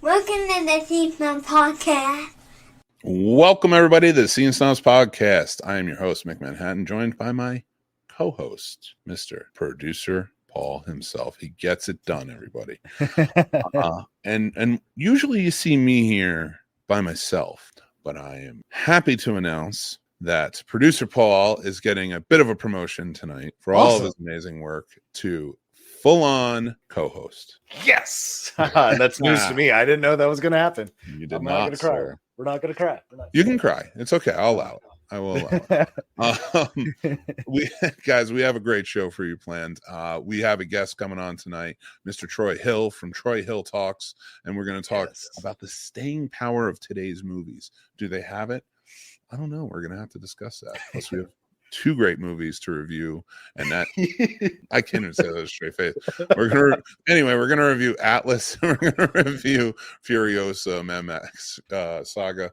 Welcome to the Scene Snobs podcast. Welcome, everybody, to the Scene Snobs podcast. I am your host, Mick Manhattan, joined by my co-host, Mr. Producer Paul himself. He gets it done, everybody. And usually you see me here by myself, but I am happy to announce that Producer Paul is getting a bit of a promotion tonight for all of his amazing work to full-on co-host. Yes. That's news to me. I didn't know that was going to happen. You did I'm not, going to cry. sir. We're not going to cry. You can cry. It's okay. I'll allow it. I will allow it. Guys, we have a great show for you planned. We have a guest coming on tonight, Mr. Troy Hill from Troy Hill Talks, and we're going to talk about the staying power of today's movies. Do they have it? I don't know. We're going to have to discuss that. Plus, we have two great movies to review, and that I can't even say that with a straight face. We're gonna review Atlas. We're gonna review Furiosa, Mad Max, Saga,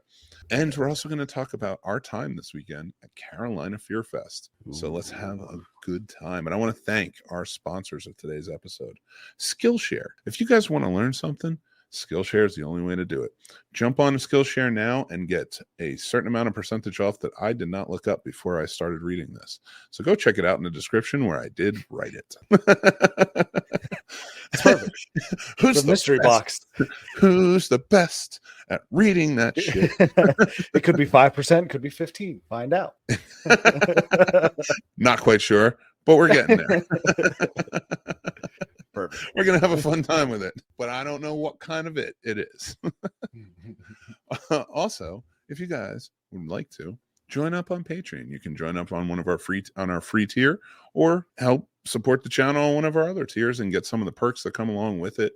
and we're also going to talk about our time this weekend at Carolina Fear Fest. So let's have a good time. And I want to thank our sponsors of today's episode, Skillshare. If you guys want to learn something, Skillshare is the only way to do it. Jump on to Skillshare now and get a certain amount of percentage off that I did not look up before I started reading this. So go check it out in the description where I did write it. It's perfect. Who's the mystery box? Who's the best at reading that shit? It could be 5%, could be 15. Find out. Not quite sure, but we're getting there. Perfect. We're going to have a fun time with it, but I don't know what kind of it is. Also, if you guys would like to join up on Patreon, you can join up on one of our free tier, or help support the channel on one of our other tiers and get some of the perks that come along with it.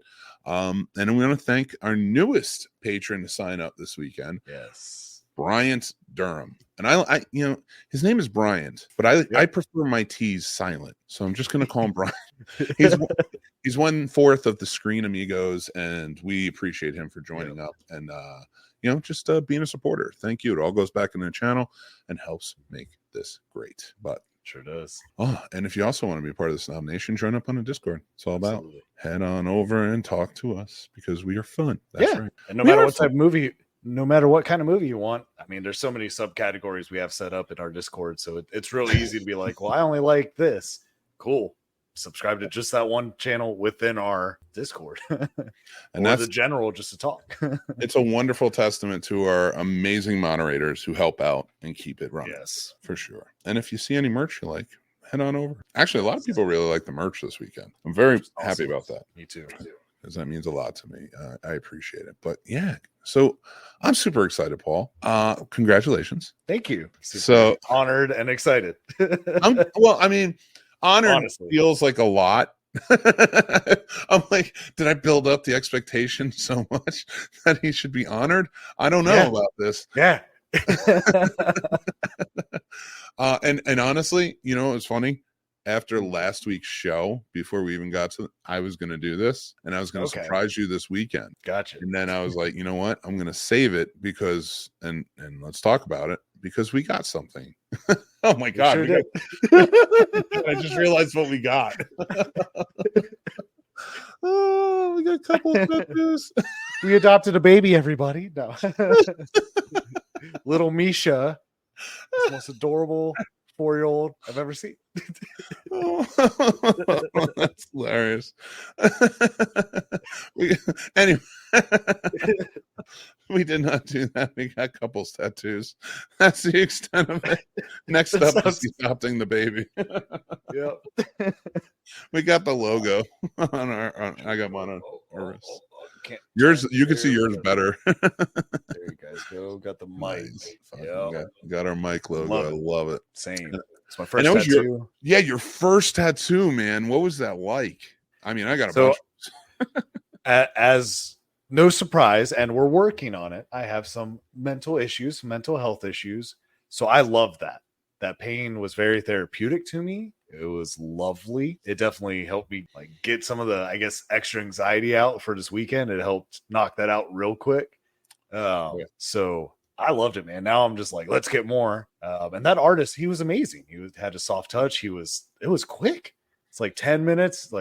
And we want to thank our newest patron to sign up this weekend. Yes. Bryant Durham. And I his name is Bryant, but I prefer my T's silent. So I'm just going to call him Bryant. He's 1/4 of the Screen Amigos, and we appreciate him for joining up and, just being a supporter. Thank you. It all goes back in the channel and helps make this great. But sure does. Oh, and if you also want to be part of this Snob Nation, join up on the Discord. It's all about head on over and talk to us because we are fun. That's right. And no matter what type of movie, no matter what kind of movie you want, I mean, there's so many subcategories we have set up in our Discord. So it's really easy to be like, well, I only like this. Cool. Subscribe to just that one channel within our Discord. And that's the general just to talk. It's a wonderful testament to our amazing moderators who help out and keep it running. Yes, for sure. And if you see any merch you like, head on over. Actually, a lot of people really like the merch this weekend. I'm very happy about that. Me too. Because that means a lot to me. I appreciate it. But yeah, so I'm super excited, Paul. Congratulations. Thank you. So honored and excited. Honored honestly feels like a lot. I'm like, did I build up the expectation so much that he should be honored? I don't know about this. Yeah. And honestly, it was funny. After last week's show, before we even got to, I was going to do this, and I was going to surprise you this weekend. Gotcha. And then I was like, you know what? I'm going to save it because, and let's talk about it because we got something. Oh my God. Sure I just realized what we got. Oh, we got a couple of tattoos. We adopted a baby, everybody. No. Little Misha. It's the most adorable 4-year-old I've ever seen. Oh, that's hilarious. Anyway, we did not do that. We got couples tattoos. That's the extent of it. Next up is adopting the baby. Yep. We got the logo on our. I got mine on our wrist. Yours, you can see yours better. There you guys go. Got the mic. Nice. Got our mic logo. I love it. Same. It's my first tattoo. Your first tattoo, man. What was that like? I mean, I got a bunch. As no surprise, and we're working on it. I have some mental health issues. So I love that. That pain was very therapeutic to me. It was lovely. It definitely helped me get some of the, extra anxiety out for this weekend. It helped knock that out real quick. So I loved it, man. Now I'm just like, let's get more. And that artist, he was amazing. He had a soft touch. It was quick. It's like 10 minutes,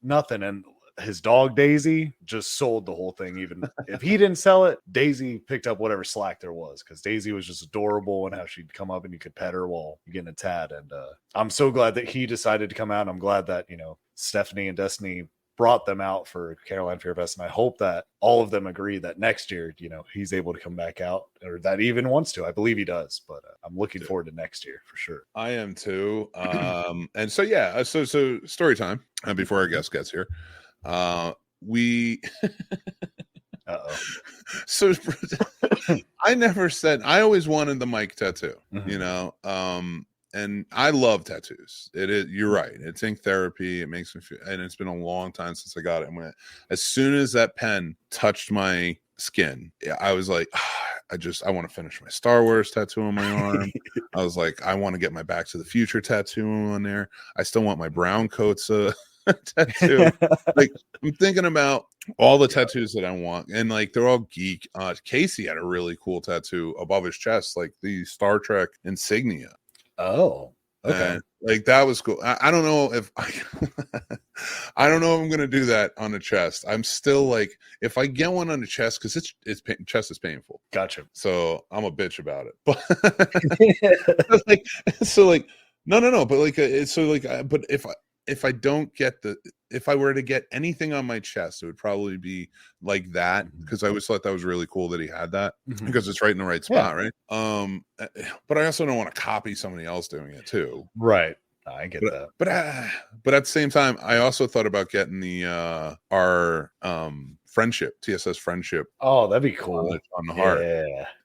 nothing. And his dog Daisy just sold the whole thing. Even if he didn't sell it, Daisy picked up whatever slack there was, because Daisy was just adorable, and how she'd come up and you could pet her while you're getting a tat. And I'm so glad that he decided to come out. I'm glad that, Stephanie and Destiny brought them out for Carolina Fear Fest, and I hope that all of them agree that next year, he's able to come back out, or that he even wants to. I believe he does, but I'm looking forward to next year for sure. I am too. And so yeah, so story time before our guest gets here. We so I never said, I always wanted the Mike tattoo, and I love tattoos. It is, you're right, it's ink therapy. It makes me feel, and it's been a long time since I got it. As soon as that pen touched my skin, I was like, I want to finish my Star Wars tattoo on my arm. I was like, I want to get my Back to the Future tattoo on there. I still want my brown coats tattoo. Like, I'm thinking about all the tattoos that I want, and like they're all geek. Casey had a really cool tattoo above his chest, like the Star Trek insignia. Oh, okay. And, like, that was cool. I don't know if I don't know if I'm gonna do that on the chest. I'm still like, if I get one on the chest, because chest is painful. Gotcha. So I'm a bitch about it. But no. But like, but if I don't get if I were to get anything on my chest, it would probably be like that, because I always thought that was really cool that he had that, because it's right in the right spot, right? But I also don't want to copy somebody else doing it too. Right. I get that. But at the same time, I also thought about getting the our friendship, TSS friendship. Oh, that'd be cool on the heart.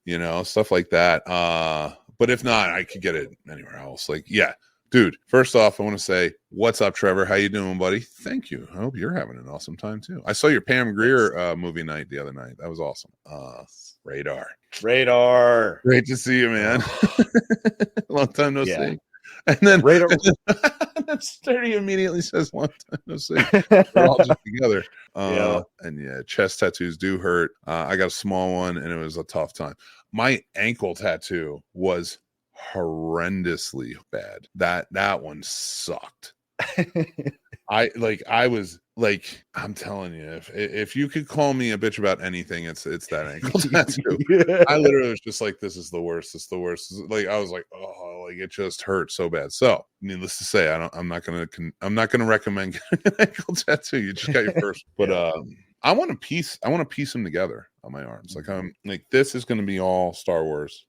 Yeah, stuff like that. But if not, I could get it anywhere else. Like, yeah. Dude, first off, I want to say, what's up, Trevor? How you doing, buddy? Thank you. I hope you're having an awesome time, too. I saw your Pam Grier movie night the other night. That was awesome. Radar. Great to see you, man. Long time no see. And then Radar. Sturdy immediately says, long time no see. We're all just together. And yeah, chest tattoos do hurt. I got a small one, and it was a tough time. My ankle tattoo was horrendously bad. That one sucked. I'm telling you, if you could call me a bitch about anything, it's that ankle tattoo. I literally was just like, this is the worst. It's the worst. Like, I was like, oh, like, it just hurts so bad. So needless to say, I'm not gonna recommend getting an ankle tattoo. You just got your first. But I want to piece them together on my arms. Like, I'm like, this is going to be all Star Wars.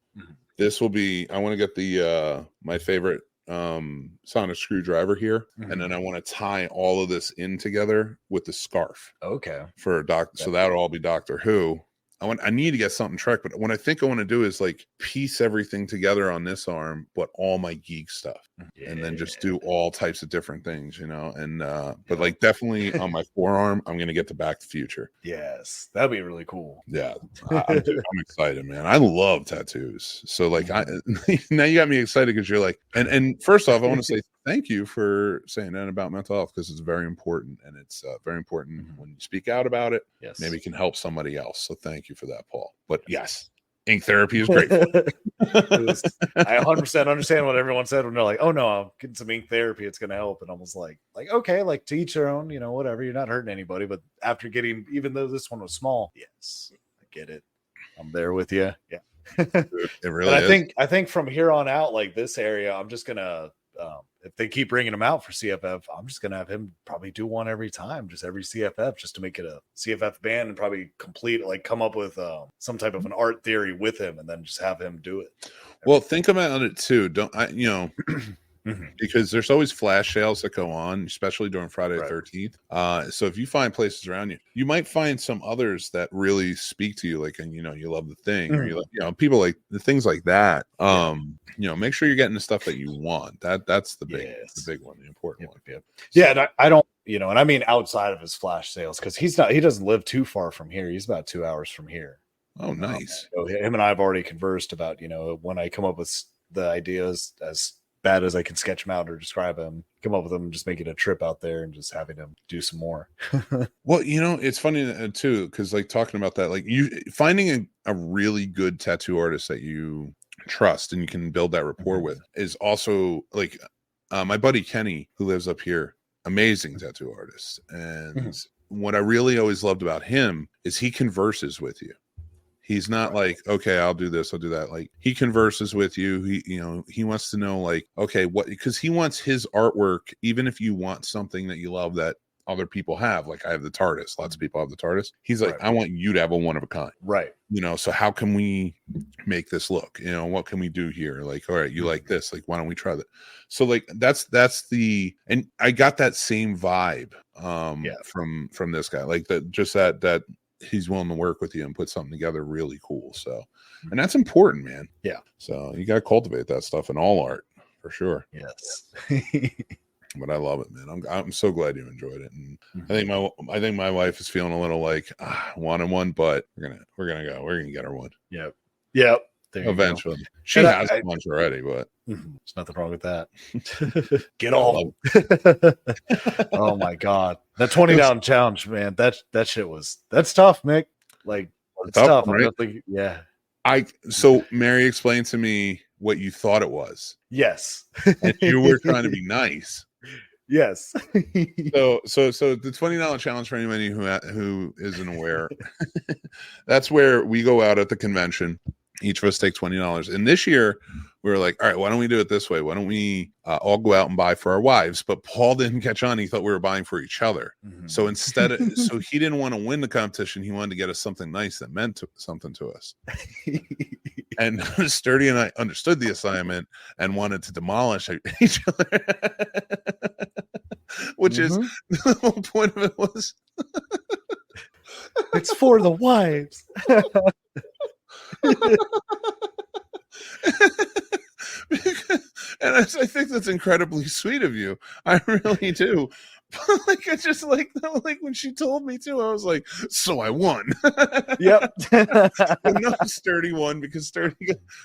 This will be, I want to get the my favorite sonic screwdriver here, and then I want to tie all of this in together with the scarf. Okay. For so that'll all be Doctor Who. I need to get something Trek, but what I think I want to do is like piece everything together on this arm, but all my geek stuff, and then just do all types of different things, and but like, definitely on my forearm, I'm gonna get the Back to the Future. Yes, that'd be really cool. Yeah, I'm excited, man. I love tattoos, so like, now you got me excited, because you're like, and first off, I want to say thank you for saying that about mental health, because it's very important, and it's very important when you speak out about it. Yes, maybe it can help somebody else. So thank you for that, Paul. But yes, ink therapy is great. I 100% understand what everyone said when they're like, "Oh no, I'm getting some ink therapy. It's going to help." And I was like, okay, like, to each their own. Whatever. You're not hurting anybody. But after getting, even though this one was small, yes, I get it. I'm there with you. Yeah, it really is. I think from here on out, like, this area, I'm just gonna. If they keep bringing him out for CFF, I'm just gonna have him probably do one every time, just every CFF, just to make it a CFF band, and probably come up with some type of an art theory with him, and then just have him do it. Well, think about it too. Because there's always flash sales that go on, especially during Friday the 13th. So if you find places around you, you might find some others that really speak to you, like, and you love the thing, or you love, people like the things like that. Make sure you're getting the stuff that you want. That's the big one, the important one. Yeah, and I don't, and I mean outside of his flash sales, because he doesn't live too far from here. He's about 2 hours from here. Oh, nice. So him and I have already conversed about, when I come up with the ideas, as bad as I can sketch them out or describe them, come up with them, just making a trip out there and just having him do some more. Well, it's funny too, because like, talking about that, like, you finding a really good tattoo artist that you trust and you can build that rapport with is also like, my buddy Kenny, who lives up here, amazing tattoo artist. And Mm-hmm. what I really always loved about him is he converses with you. He's not like, okay, I'll do this, I'll do that. Like, he converses with you. He wants to know, like, okay, what, because he wants his artwork, even if you want something that you love that other people have, like I have the TARDIS, lots of people have the TARDIS. He's like, I want you to have a one of a kind. Right. So how can we make this look? What can we do here? Like, all right, you like this, like, why don't we try that? So like that's and I got that same vibe from this guy, like that he's willing to work with you and put something together really cool. So, and that's important, man. Yeah. So you got to cultivate that stuff in all art for sure. Yes. But I love it, man. I'm so glad you enjoyed it, and I think my wife is feeling a little like wanting one, but we're gonna get her one. Yep. Eventually, she has a bunch already, but there's nothing wrong with that. Get all. Oh my god, that 20 down challenge, man. That shit that's tough, Mick. Like, it's tough. Right? Yeah. So Mary explained to me what you thought it was. Yes. And you were trying to be nice. Yes. So the $20 challenge, for anybody who isn't aware, that's where we go out at the convention. Each of us take $20. And this year we were like, all right, why don't we do it this way? Why don't we all go out and buy for our wives? But Paul didn't catch on. He thought we were buying for each other. So instead so he didn't want to win the competition. He wanted to get us something nice that meant something to us. And Sturdy and I understood the assignment and wanted to demolish each other. Which is the whole point of it was it's for the wives. And I think that's incredibly sweet of you. I really do. But like, it's just like when she told me to, I was like, so I won. Yep. But no, Sturdy won because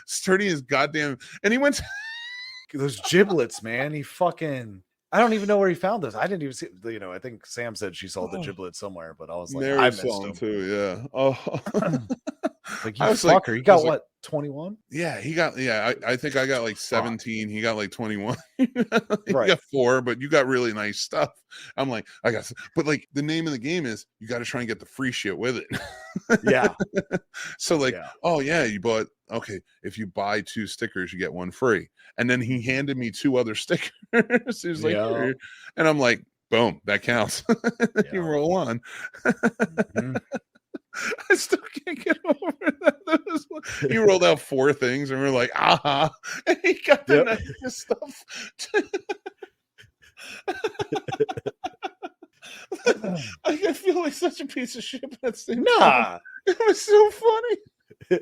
Sturdy is goddamn, and he went to those giblets, man. He fucking, I don't even know where he found those. I didn't even see, I think Sam said she saw the giblets somewhere, but I was like, I missed them too. Yeah. Oh, like, you fucker. You got what, 21? Yeah, he got, I think I got like 17. He got like 21. He Right. got 4, but you got really nice stuff. I'm like, but like the name of the game is you got to try and get the free shit with it. Yeah. So like, oh yeah, you bought, okay, if you buy 2 stickers, you get 1 free. And then he handed me 2 other stickers. He was like, here. And I'm like, boom, that counts. You roll on. I still can't get over that. He rolled out 4 things, and we're like, aha! And he got the nicest stuff. I feel like such a piece of shit. But it was so funny.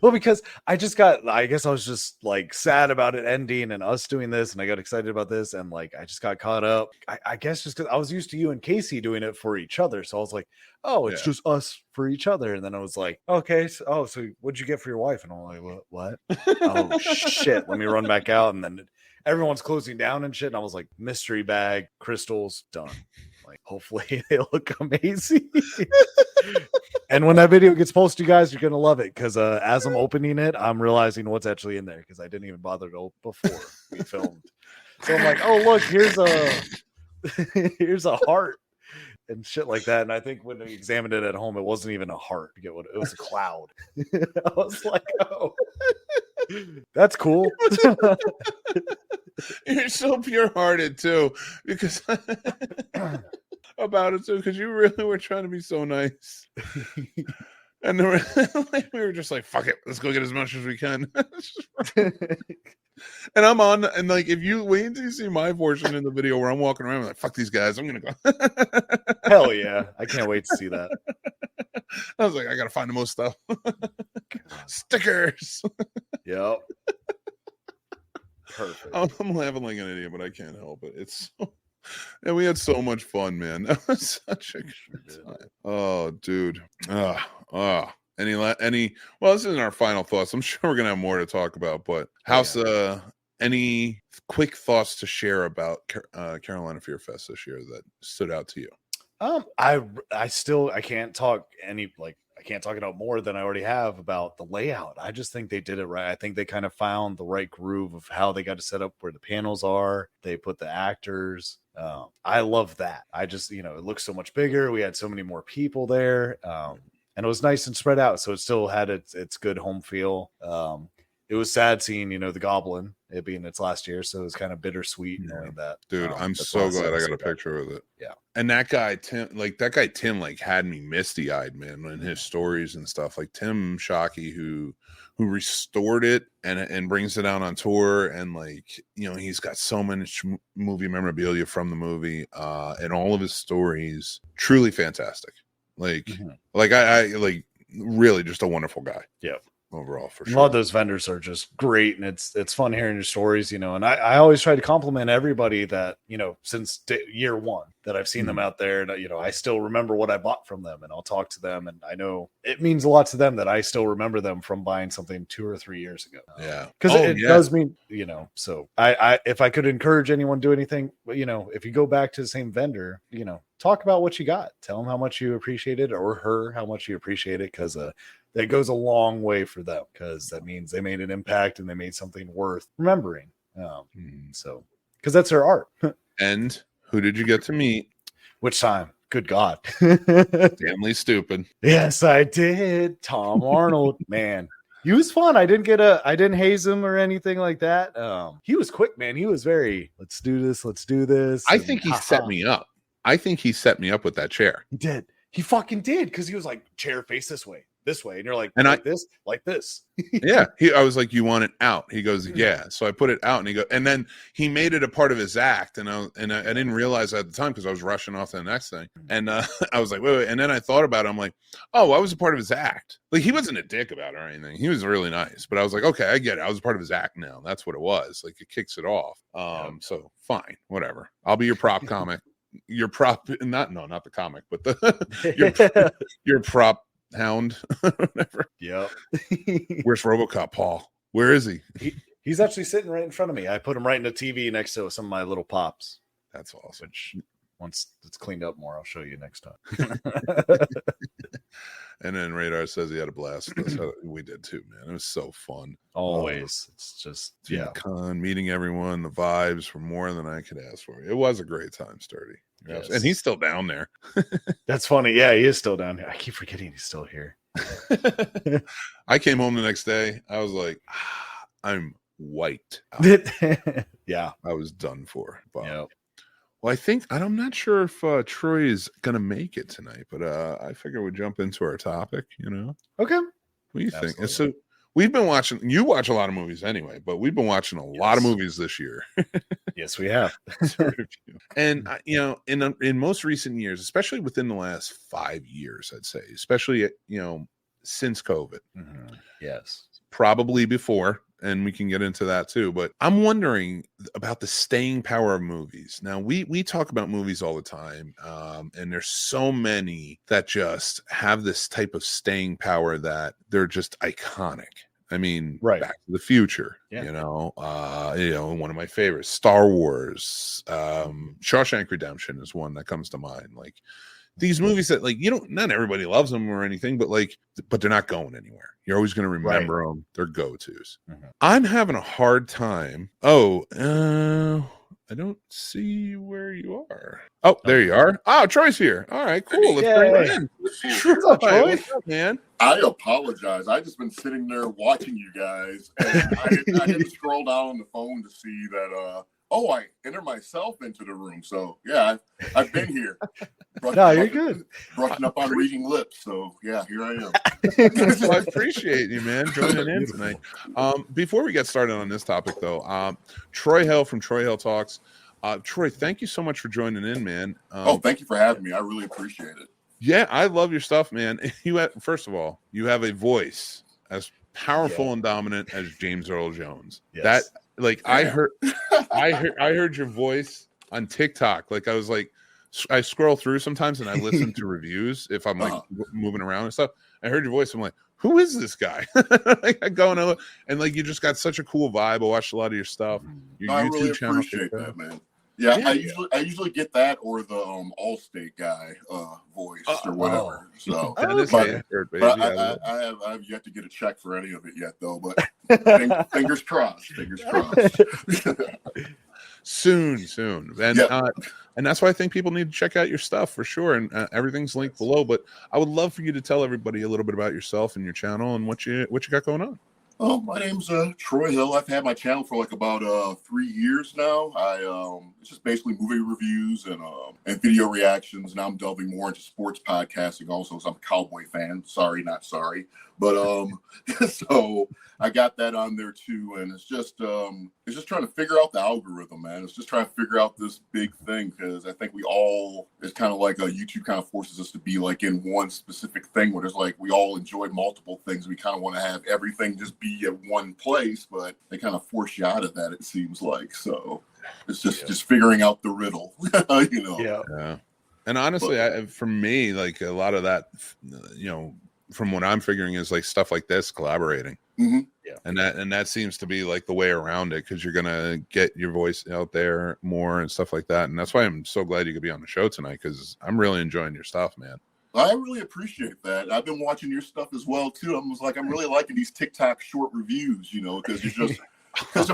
Well, because I guess I was just like sad about it ending and us doing this, and I got excited about this, and like I just got caught up. I guess just because I was used to you and Casey doing it for each other, so I was like, oh, it's just us for each other. And then I was like, okay, so what'd you get for your wife? And I'm like, what? Oh shit, let me run back out. And then everyone's closing down and shit, and I was like, mystery bag, crystals, done. Like, hopefully they look amazing. And when that video gets posted, you guys, you're gonna love it, because as I'm opening it, I'm realizing what's actually in there, because I didn't even bother to before we filmed. So I'm like, oh look, here's a heart and shit like that. And I think when we examined it at home, it wasn't even a heart. You get what it was, a cloud. I was like, oh, that's cool. You're so pure-hearted too, because about it too, because you really were trying to be so nice. And we were just like, fuck it, let's go get as much as we can. And I'm on, and like, if you wait until you see my portion in the video where I'm walking around, I'm like, fuck these guys, I'm gonna go. Hell yeah, I can't wait to see that. I was like, I gotta find the most stuff. Stickers. Yep. Perfect. I'm laughing like an idiot, but I can't help it. It's so, and we had so much fun, man. That was such a good time. Oh, dude. Any well, this isn't our final thoughts. I'm sure we're gonna have more to talk about, but any quick thoughts to share about Carolina Fear Fest this year that stood out to you? I can't talk about more than I already have about the layout. I just think they did it right. I think they kind of found the right groove of how they got to set up where the panels are. They put the actors I love that. I just, it looks so much bigger. We had so many more people there. And it was nice and spread out. So it still had its good home feel. It was sad seeing, the Goblin, it being its last year. So it was kind of bittersweet knowing that. Dude, I'm so glad I got a picture of it. Yeah. And that guy, Tim, had me misty eyed, man, in his stories and stuff. Like Tim Shockey, who restored it and brings it out on tour. And he's got so much movie memorabilia from the movie and all of his stories. Truly fantastic. I really just a wonderful guy. Yeah. Overall, for sure. sure. A lot of those vendors are just great, and it's fun hearing your stories, and I always try to compliment everybody that, since year one that I've seen them out there, and I still remember what I bought from them, and I'll talk to them, and I know it means a lot to them that I still remember them from buying something 2 or 3 years ago. Yeah, because it does mean, so I if I could encourage anyone to do anything, if you go back to the same vendor, talk about what you got, tell them how much you appreciate it, or her how much you appreciate it, because that goes a long way for them, because that means they made an impact and they made something worth remembering. So, because that's their art. And who did you get to meet? Which time? Good God. Damnly stupid. Yes, I did. Tom Arnold, man. He was fun. I didn't haze him or anything like that. He was quick, man. He was very, let's do this. I think he set me up. I think he set me up with that chair. He did. He fucking did, because he was like, chair face this way, and you're like, and like this. Yeah. I was like, you want it out? He goes, yeah. So I put it out, and then he made it a part of his act. And I didn't realize at the time, because I was rushing off to the next thing. And I was like, wait. And then I thought about it. I'm like, oh, I was a part of his act. Like, he wasn't a dick about it or anything. He was really nice. But I was like, okay, I get it. I was a part of his act now. That's what it was. Like, it kicks it off. So fine, whatever. I'll be your prop comic. Your prop, not the comic, but your prop hound. Whatever. Yep. Where's RoboCop Paul? Where is he? He's actually sitting right in front of me. I put him right in the TV next to some of my little pops. That's awesome. Which, once it's cleaned up more, I'll show you next time. And then Radar says he had a blast. That's how we did too, man. It was so fun. Always. It's just con, meeting everyone. The vibes were more than I could ask for. It was a great time, Sturdy. Yes. And he's still down there. That's funny. Yeah, he is still down here. I keep forgetting he's still here. I came home the next day. I was like, I'm wiped out. Yeah. I was done for. Yep. Well, I'm not sure if Troy is going to make it tonight, but I figure we'd jump into our topic, Okay. What do you think? And so we've been watching, you watch a lot of movies anyway, but we've been watching a lot of movies this year. Yes, we have. And, in most recent years, especially within the last 5 years, I'd say, especially, since COVID. Mm-hmm. Yes. Probably before. And we can get into that too. But I'm wondering about the staying power of movies. Now, we talk about movies all the time. And there's so many that just have this type of staying power that they're just iconic. I mean, right. Back to the Future, one of my favorites, Star Wars, Shawshank Redemption is one that comes to mind. Like, these movies that, like, not everybody loves them or anything, but they're not going anywhere. You're always going to remember them. They're go-tos. Mm-hmm. I'm having a hard time. I don't see where you are. Oh, there you are. Oh, Troy's here. All right, cool. Let's bring him in. What's up, Troy? What's up, man? I apologize. I just been sitting there watching you guys, and I didn't scroll down on the phone to see that. I entered myself into the room. So yeah, I've been here. No, you're good. Brushing up on reading lips. So yeah, here I am. Well, I appreciate you, man, joining in tonight. Before we get started on this topic, though, Troy Hill from Troy Hill Talks. Troy, thank you so much for joining in, man. Thank you for having me. I really appreciate it. Yeah, I love your stuff, man. First of all, you have a voice as powerful and dominant as James Earl Jones. Yes. I heard your voice on TikTok. Like, I scroll through sometimes and I listen to reviews if I'm moving around and stuff. I heard your voice. I'm like, who is this guy? I go and I look, and you just got such a cool vibe. I watched a lot of your stuff. Your I YouTube really channel. Appreciate that, man. Yeah, I usually get that or the Allstate guy voice or whatever. So, but I have yet to get a check for any of it yet, though. But fingers crossed. Fingers crossed. soon. And Yep. And that's why I think people need to check out your stuff for sure. And everything's linked below. But I would love for you to tell everybody a little bit about yourself and your channel and what you got going on. Oh, my name's Troy Hill. I've had my channel for like about 3 years now. It's just basically movie reviews and video reactions. Now I'm delving more into sports podcasting also, because I'm a Cowboy fan. Sorry, not sorry. But so I got that on there too, and it's just trying to figure out the algorithm, man. It's just trying to figure out this big thing, because I think it's kind of like YouTube kind of forces us to be like in one specific thing, where there's like we all enjoy multiple things. We kind of want to have everything just be at one place, but they kind of force you out of that, it seems like. So it's just figuring out the riddle, you know. Yeah. And honestly, for me, like a lot of that, from what I'm figuring is like stuff like this, collaborating. Mm-hmm. Yeah. And that seems to be like the way around it, because you're gonna get your voice out there more and stuff like that. And that's why I'm so glad you could be on the show tonight, because I'm really enjoying your stuff, man. I really appreciate that. I've been watching your stuff as well too. I'm really liking these TikTok short reviews, because it's just because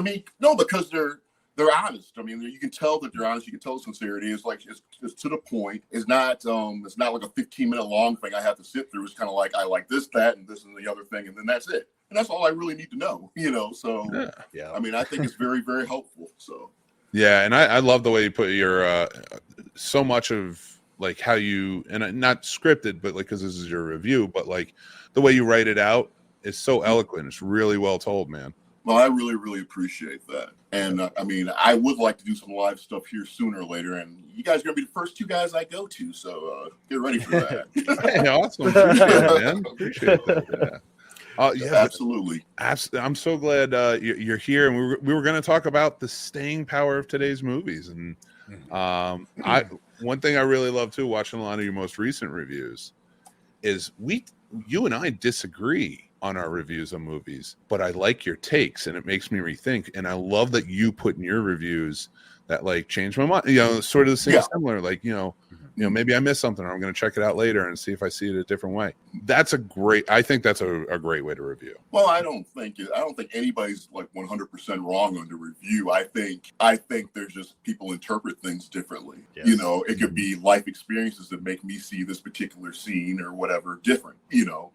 they're honest. I mean, you can tell that they're honest. You can tell the sincerity. It's like it's to the point. It's not like a 15-minute long thing I have to sit through. It's kind of like I like this, that, and this and the other thing, and then that's it. And that's all I really need to know, So yeah. I mean, I think it's very, very helpful. So yeah, and I love the way you put your so much of like how you, and not scripted, but like, because this is your review, but like the way you write it out is so eloquent. It's really well told, man. Well, I really, really appreciate that. And I mean, I would like to do some live stuff here sooner or later. And you guys are going to be the first 2 guys I go to. So get ready for that. Hey, awesome. Appreciate it, man. Appreciate that. Yeah. Absolutely. I'm so glad you're here. And we were going to talk about the staying power of today's movies. And one thing I really love, too, watching a lot of your most recent reviews, is you and I disagree on our reviews of movies, but I like your takes, and it makes me rethink. And I love that you put in your reviews that like change my mind, sort of the same, similar, like, maybe I missed something, or I'm going to check it out later and see if I see it a different way. I think that's a great way to review. Well, I don't think anybody's like 100% wrong on the review. I think there's just people interpret things differently. Yes. It could be life experiences that make me see this particular scene or whatever different,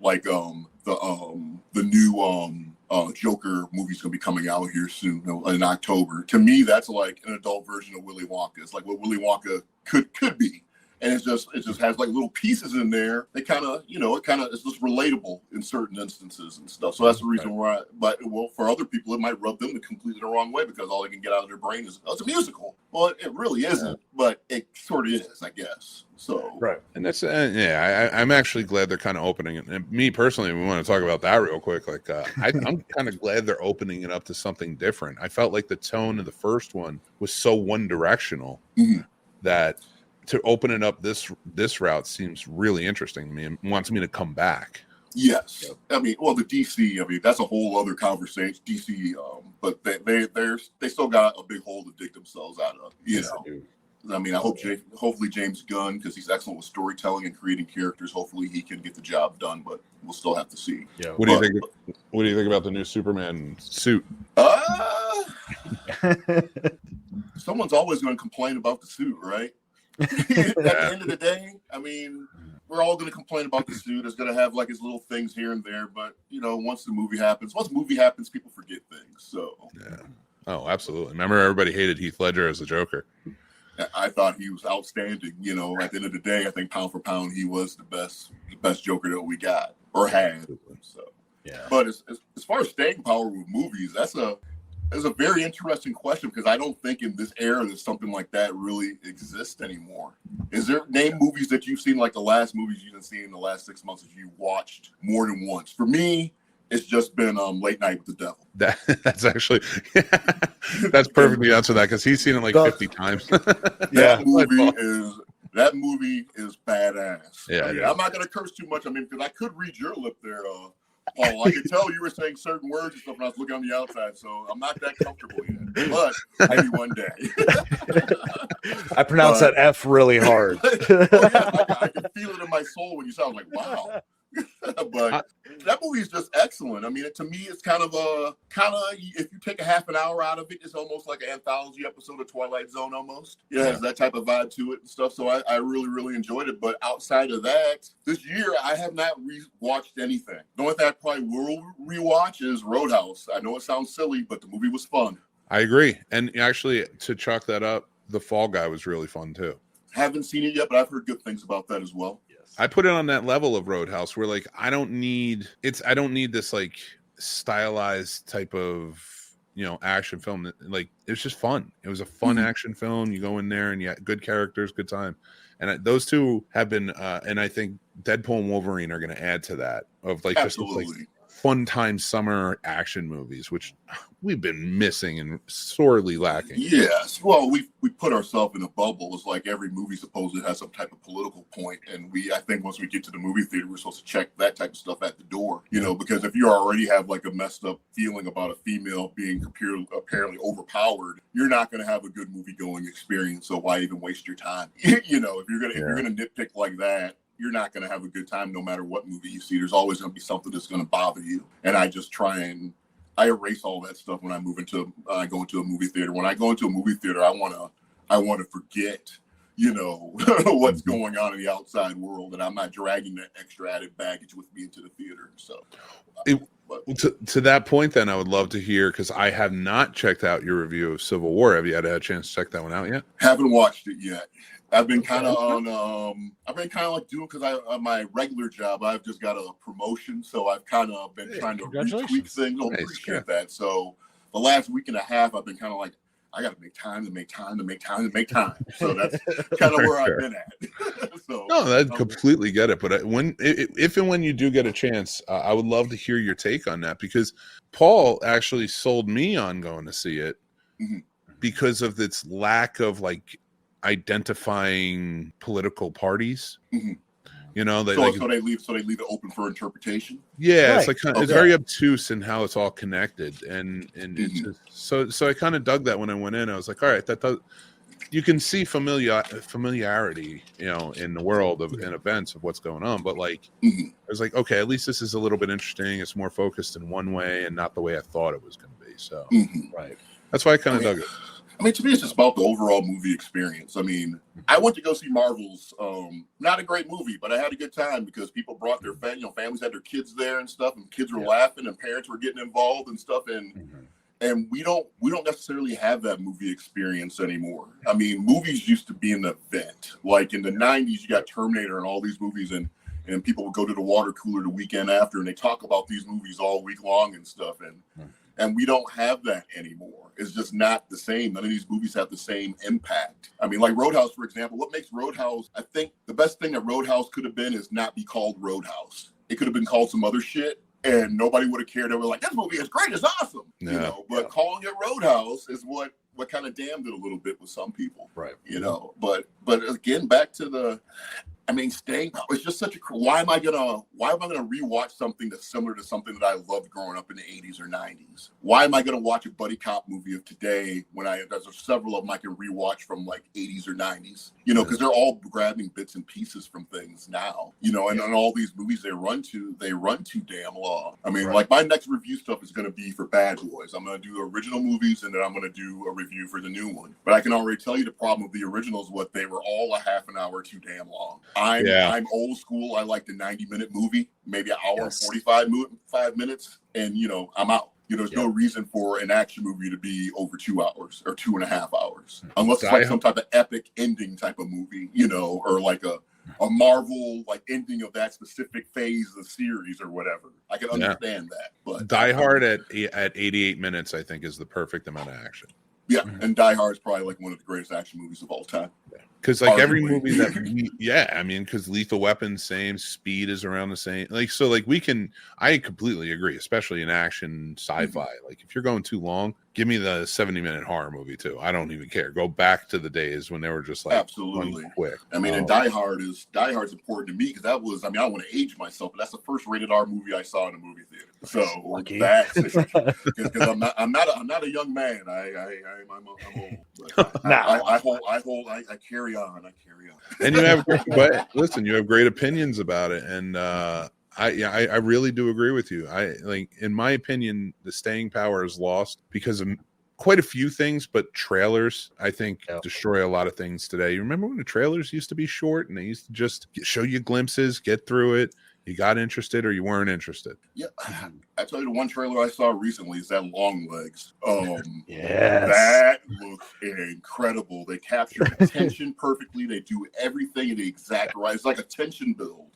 like the new Joker movie's gonna be coming out here soon in October. To me, that's like an adult version of Willy Wonka. It's like what Willy Wonka could be. And it just has like little pieces in there. They kind of, it's just relatable in certain instances and stuff. So that's the reason why. But for other people, it might rub them completely the wrong way, because all they can get out of their brain is, it's a musical. Well, it really isn't, but it sort of is, I guess. So right. And that's I'm actually glad they're kind of opening it. And me personally, we want to talk about that real quick. Like I'm kind of glad they're opening it up to something different. I felt like the tone of the first one was so one directional that to open it up this route seems really interesting to me and wants me to come back. Yes. Yep. I mean, well, the DC, that's a whole other conversation. DC, but they still got a big hole to dig themselves out of, I mean, hopefully James Gunn, because he's excellent with storytelling and creating characters, hopefully he can get the job done, but we'll still have to see. Yeah. What do you think about the new Superman suit? Someone's always going to complain about the suit, right? At the end of the day, I mean, we're all going to complain about the suit. It's going to have like his little things here and there, but once the movie happens, people forget things. So yeah. Oh, absolutely. Remember, everybody hated Heath Ledger as the Joker. I thought he was outstanding. At the end of the day, I think pound for pound, he was the best Joker that we got or had. So yeah. But as far as staying power with movies, that's a very interesting question, because I don't think in this era that something like that really exists anymore. Is there name movies that you've seen, like the last movies you've seen in the last 6 months that you watched more than once? For me, it's just been Late Night with the Devil. That's actually that's perfectly answered that, because he's seen it like 50 times. That movie is badass. Yeah, I'm not gonna curse too much. I mean, because I could read your lip there, Paul. I could tell you were saying certain words and stuff when I was looking on the outside, so I'm not that comfortable yet. But maybe one day. I pronounce that F really hard. I can feel it in my soul when you sound like, wow. But that movie is just excellent. I mean, to me, it's kind of if you take a half an hour out of it, it's almost like an anthology episode of Twilight Zone almost. It has that type of vibe to it and stuff. So I really, really enjoyed it. But outside of that, this year, I have not re-watched anything. The only thing I probably will rewatch is Roadhouse. I know it sounds silly, but the movie was fun. I agree. And actually, to chalk that up, The Fall Guy was really fun too. Haven't seen it yet, but I've heard good things about that as well. I put it on that level of Roadhouse where like I don't need this like stylized type of action film. Like it's just fun. It was a fun action film. You go in there and you got good characters, good time. And those two have been and I think Deadpool and Wolverine are going to add to that of like Absolutely. just like fun time summer action movies, which we've been missing and sorely lacking. Yes. Well, we put ourselves in a bubble. It's like every movie supposedly has some type of political point. And I think once we get to the movie theater, we're supposed to check that type of stuff at the door, because if you already have like a messed up feeling about a female being apparently overpowered, you're not going to have a good movie going experience. So why even waste your time? If you're going to nitpick like that, you're not going to have a good time no matter what movie you see. There's always going to be something that's going to bother you. And I just I erase all that stuff when I go into a movie theater. When I go into a movie theater, I want to forget, what's going on in the outside world, and I'm not dragging that extra added baggage with me into the theater. So to that point, then I would love to hear, because I have not checked out your review of Civil War. Have you had a chance to check that one out yet? Haven't watched it yet. I've been kind of like doing, because on my regular job, I've just got a promotion. So I've kind of been trying to retweak things. I appreciate that. So the last week and a half, I've been kind of like, I got to make time. So that's kind of where I've been at. I completely get it. But if and when you do get a chance, I would love to hear your take on that, because Paul actually sold me on going to see it because of its lack of like identifying political parties. So they leave it open for interpretation. Yeah, right. It's like it's very obtuse in how it's all connected, and it's just, so I kind of dug that when I went in. I was like, all right, you can see familiarity, in the world of in events of what's going on, but like I was like, okay, at least this is a little bit interesting. It's more focused in one way and not the way I thought it was going to be. So right, that's why I kind of dug it. I mean, to me, it's just about the overall movie experience. I mean, I went to go see Marvel's, not a great movie, but I had a good time because people brought their families had their kids there and stuff, and kids were laughing and parents were getting involved and stuff. And we don't necessarily have that movie experience anymore. I mean, movies used to be an event. Like in the 90s, you got Terminator and all these movies, and people would go to the water cooler the weekend after, and they talk about these movies all week long and stuff. And we don't have that anymore. It's just not the same. None of these movies have the same impact. I mean, like Roadhouse, for example. What makes Roadhouse, I think the best thing that Roadhouse could have been is not be called Roadhouse. It could have been called some other shit, and nobody would have cared. They were like, this movie is great, it's awesome. But calling it Roadhouse is what kind of damned it a little bit with some people. Right. But again, back to staying power. It's just such a. Why am I gonna rewatch something that's similar to something that I loved growing up in the 80s or 90s? Why am I gonna watch a buddy cop movie of today when there's several of them I can rewatch from like 80s or 90s? Because they're all grabbing bits and pieces from things now. And on all these movies they run too damn long. I mean, like my next review stuff is gonna be for Bad Boys. I'm gonna do original movies, and then I'm gonna do a review for the new one. But I can already tell you the problem with the originals, what they were all a half an hour too damn long. I'm old school. I like the 90-minute movie, maybe an hour and 45 minutes, and I'm out. There's no reason for an action movie to be over 2 hours or 2.5 hours, unless it's like some type of epic ending type of movie, or like a Marvel like ending of that specific phase of the series or whatever. I can understand that, but Die Hard at 88 minutes, I think, is the perfect amount of action. Yeah, and Die Hard is probably like one of the greatest action movies of all time. Because like every movie that because Lethal Weapon, same, Speed is around the same. Like so, like I completely agree, especially in action sci-fi. Like if you're going too long, give me the 70-minute horror movie too. I don't even care. Go back to the days when they were just like absolutely quick. I mean, and Die Hard's important to me because that was. I mean, I don't want to age myself, but that's the first rated R movie I saw in a movie theater. So that's because I'm not a young man. I'm old. But I carry on. And you have, but listen, you have great opinions about it, and I really do agree with you. In my opinion, the staying power is lost because of quite a few things, but trailers, I think, destroy a lot of things today. You remember when the trailers used to be short and they used to just show you glimpses, get through it. You got interested or you weren't interested. Yeah, I tell you, the one trailer I saw recently is that Long Legs. Yes. That looks incredible. They capture the tension perfectly. They do everything in the exact right. It's like a tension build.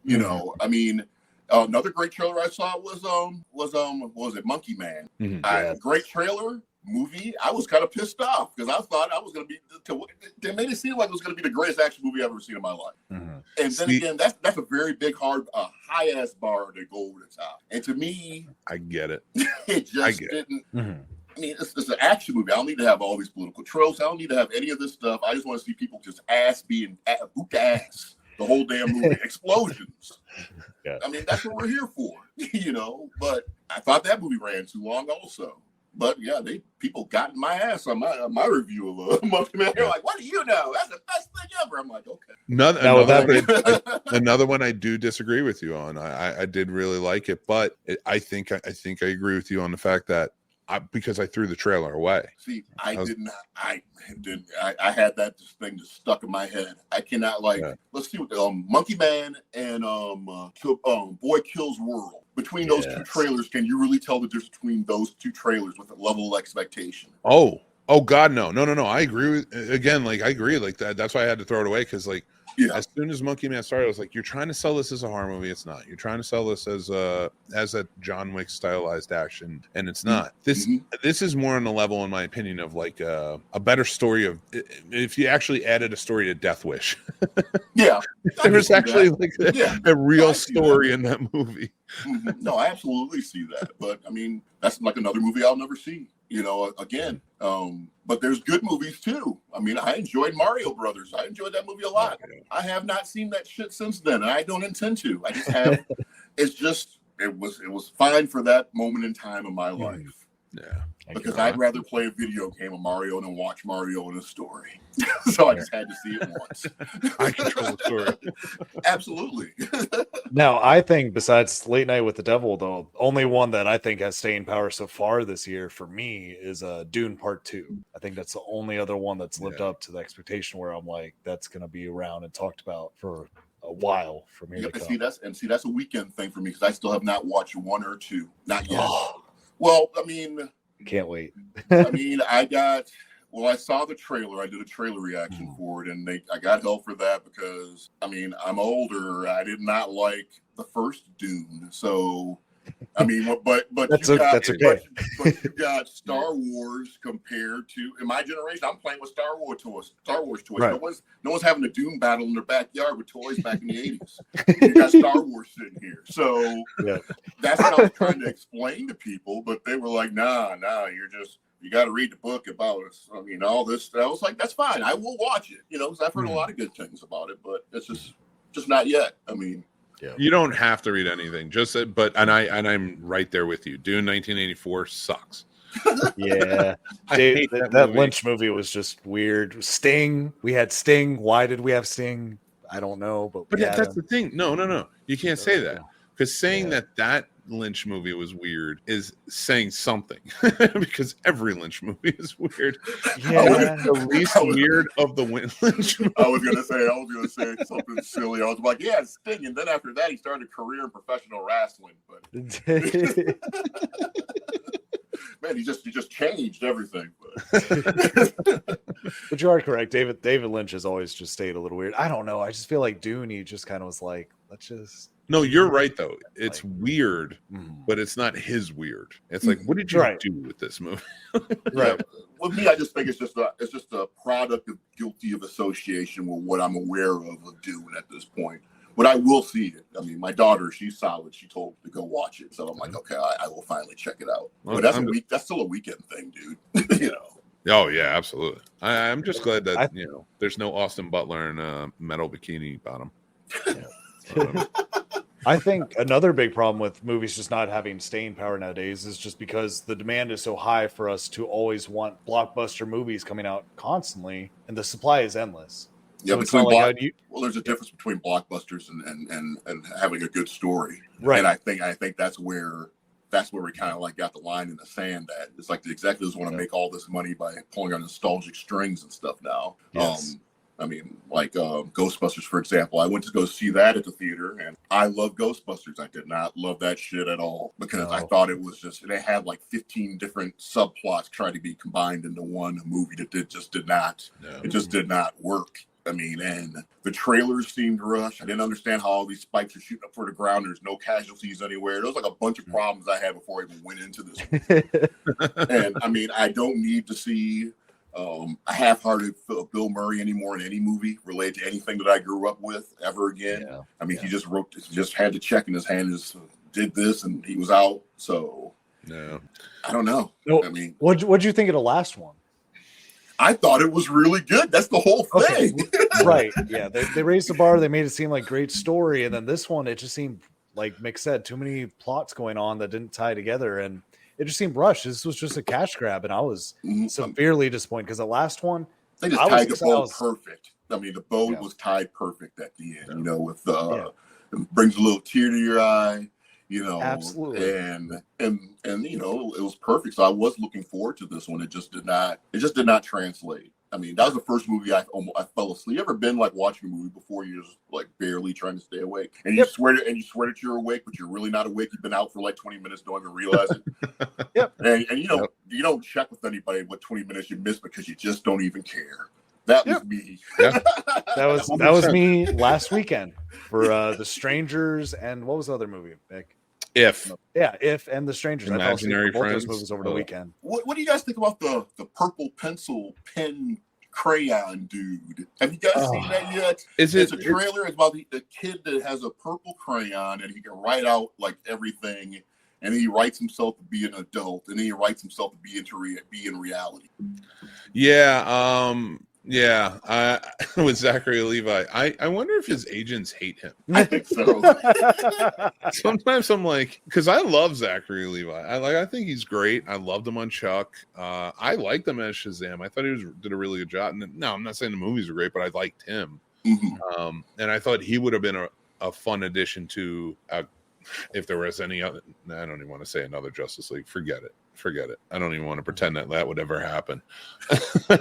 You know, I mean, another great trailer I saw was what was it, Monkey Man? Great trailer. Movie, I was kind of pissed off because I thought I was going to be. They made it seem like it was going to be the greatest action movie I've ever seen in my life. And then again, that's a very big, hard, high ass bar to go over the top. And to me, I get it. It just didn't. I mean, it's an action movie. I don't need to have all these political tropes. I don't need to have any of this stuff. I just want to see people just being boot ass the whole damn movie. Explosions. Yeah. I mean, that's what we're here for, you know. But I thought that movie ran too long, also. But yeah, people got in my ass on my review of Monkey Man. They're like, "What do you know? That's the best thing ever." I'm like, "Okay." Another one I do disagree with you on. I did really like it, but I think I agree with you on the fact that because I threw the trailer away. See, I had that thing just stuck in my head. I cannot let's see what Monkey Man and Boy Kills World. Between those two trailers, can you really tell the difference between those two trailers with a level of expectation? Oh God, no. I agree I agree. Like that's why I had to throw it away because as soon as Monkey Man started, I was like, you're trying to sell this as a horror movie. It's not. You're trying to sell this as a John Wick stylized action, and it's not. This is more on the level, in my opinion, of a better story of if you actually added a story to Death Wish. Yeah, there was actually a real story in that movie. No, I absolutely see that. But I mean, that's like another movie I'll never see. You know, again. But there's good movies too. I mean, I enjoyed Mario Brothers. I enjoyed that movie a lot. I have not seen that shit since then, and I don't intend to. I just have. It was fine for that moment in time in my life. Yeah. Because I'd rather play a video game of Mario than watch Mario in a story. So I just had to see it once. I control the story. Absolutely. Now, I think besides Late Night with the Devil, the only one that I think has staying power so far this year for me is Dune Part 2. I think that's the only other one that's lived up to the expectation where I'm like, that's going to be around and talked about for a while for me to come. That's a weekend thing for me because I still have not watched 1 or 2. Not yet. Well, I mean... Can't wait. I mean, I saw the trailer. I did a trailer reaction for it, and I got hell for that because, I mean, I'm older. I did not like the first Dune. So, I mean, but that's okay. But you got Star Wars compared to, in my generation, I'm playing with Star Wars toys. Right. No one's having a Dune battle in their backyard with toys back in the 80s. You got Star Wars sitting here. So that's what I was trying to explain to people, but they were like, nah, you got to read the book about us. I mean, all this. I was like, that's fine. I will watch it, you know, because I've heard a lot of good things about it, but it's just not yet. I mean, you don't have to read anything. I'm right there with you. Dune 1984 sucks. Yeah, that Lynch movie was just weird. Sting, we had Sting. Why did we have Sting? I don't know, but that's the thing. No, you can't say that because saying that Lynch movie was weird is saying something because every Lynch movie is weird. Yeah, the least weird of the Lynch movies. I was gonna say something silly. I was like, yeah, Sting, and then after that, he started a career in professional wrestling. But man, he just changed everything. But you are correct. David Lynch has always just stayed a little weird. I don't know. I just feel like Dune, he just kind of was like, let's just. No, you're right though. It's weird, but it's not his weird. It's like, what did you do with this movie? Right. With me, I just think it's just a product of guilty of association with what I'm aware of Dune at this point. But I will see it. I mean, my daughter, she's solid. She told me to go watch it, so I'm like, okay, I will finally check it out. But that's still a weekend thing, dude. You know. Oh yeah, absolutely. I'm just glad that there's no Austin Butler in a metal bikini bottom. I think another big problem with movies just not having staying power nowadays is just because the demand is so high for us to always want blockbuster movies coming out constantly, and the supply is endless. Yeah, So it's not like there's a difference between blockbusters and having a good story, right? And I think that's where we kind of like got the line in the sand. That it's like the executives want to make all this money by pulling on nostalgic strings and stuff now. Yes. I mean, like Ghostbusters, for example. I went to go see that at the theater, and I love Ghostbusters. I did not love that shit at all because I thought it was just, they had like 15 different subplots trying to be combined into one movie that just did not work. I mean, and the trailers seemed rushed. I didn't understand how all these spikes are shooting up for the ground. There's no casualties anywhere. There was like a bunch of problems I had before I even went into this movie. And I mean, I don't need to see a half-hearted Bill Murray anymore in any movie related to anything that I grew up with ever again. Yeah. I mean, he just had the check in his hand, just did this, and he was out. So, no, I don't know. No, I mean, what'd you think of the last one? I thought it was really good. That's the whole thing. Okay. Right. Yeah. They raised the bar. They made it seem like great story. And then this one, it just seemed, like Mick said, too many plots going on that didn't tie together. And it just seemed rushed. This was just a cash grab. And I was severely disappointed because the last one, they just tied the bow perfect. I mean, the bow was tied perfect at the end, you know, with it brings a little tear to your eye. You know, absolutely, and you know, it was perfect. So I was looking forward to this one. It just did not translate. I mean, that was the first movie I fell asleep. You ever been like watching a movie before you're just like barely trying to stay awake, and you swear that you're awake, but you're really not awake. You've been out for like 20 minutes, don't even realize it. And you don't check with anybody what 20 minutes you missed because you just don't even care. That was me. That was me last weekend for The Strangers and what was the other movie, Mick? If and The Strangers. Imaginary I fell asleep for both Friends. those movies over the weekend. What do you guys think about the purple pencil pen crayon dude? Have you guys seen that yet? It's a trailer. It's about the kid that has a purple crayon and he can write out like everything, and he writes himself to be an adult, and then he writes himself to be in reality. Yeah, with Zachary Levi. I wonder if his agents hate him. I think so. Sometimes I'm like, because I love Zachary Levi. I think he's great. I loved him on Chuck. I liked him as Shazam. I thought he did a really good job. And no, I'm not saying the movies are great, but I liked him. Mm-hmm. And I thought he would have been a fun addition to if there was any other. I don't even want to say another Justice League. Forget it. I don't even want to pretend that would ever happen. But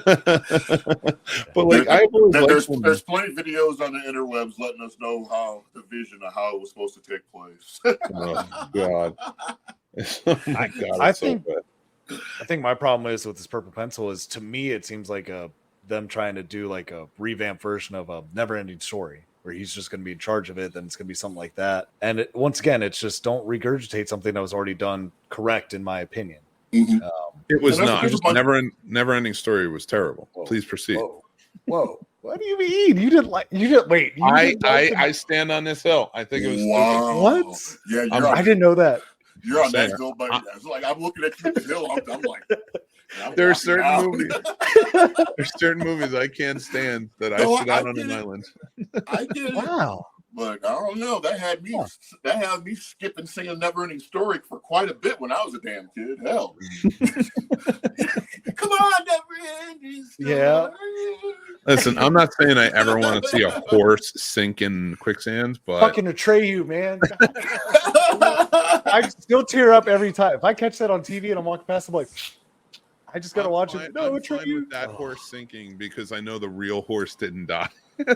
like, there's plenty of videos on the interwebs letting us know how the vision of how it was supposed to take place. Oh God! My God, I think my problem is with this purple pencil is, to me, it seems like them trying to do like a revamped version of a Never-Ending Story, where he's just going to be in charge of it, then it's going to be something like that. And once again, it's just, don't regurgitate something that was already done correct, in my opinion. Mm-hmm. It was not. Never-Ending Story was terrible. Whoa. Please proceed. Whoa. What do you mean? You didn't wait. I stand on this hill. I think it was what? Yeah, I didn't know that. You're on that hill, buddy. It's like I'm looking at you the hill. I'm like, there are certain movies. There's certain movies I can't stand that I sit out on an island. I get it. Wow. But I don't know. That had me skipping singing Never-Ending Story for quite a bit when I was a damn kid. Hell. Come on, Never-Ending Story. Yeah. Listen, I'm not saying I ever want to see a horse sink in quicksand, but fucking Atreyu, man. I still tear up every time. If I catch that on TV and I'm walking past, I'm like, I just gotta watch it. No, I'm fine with that horse sinking because I know the real horse didn't die. There's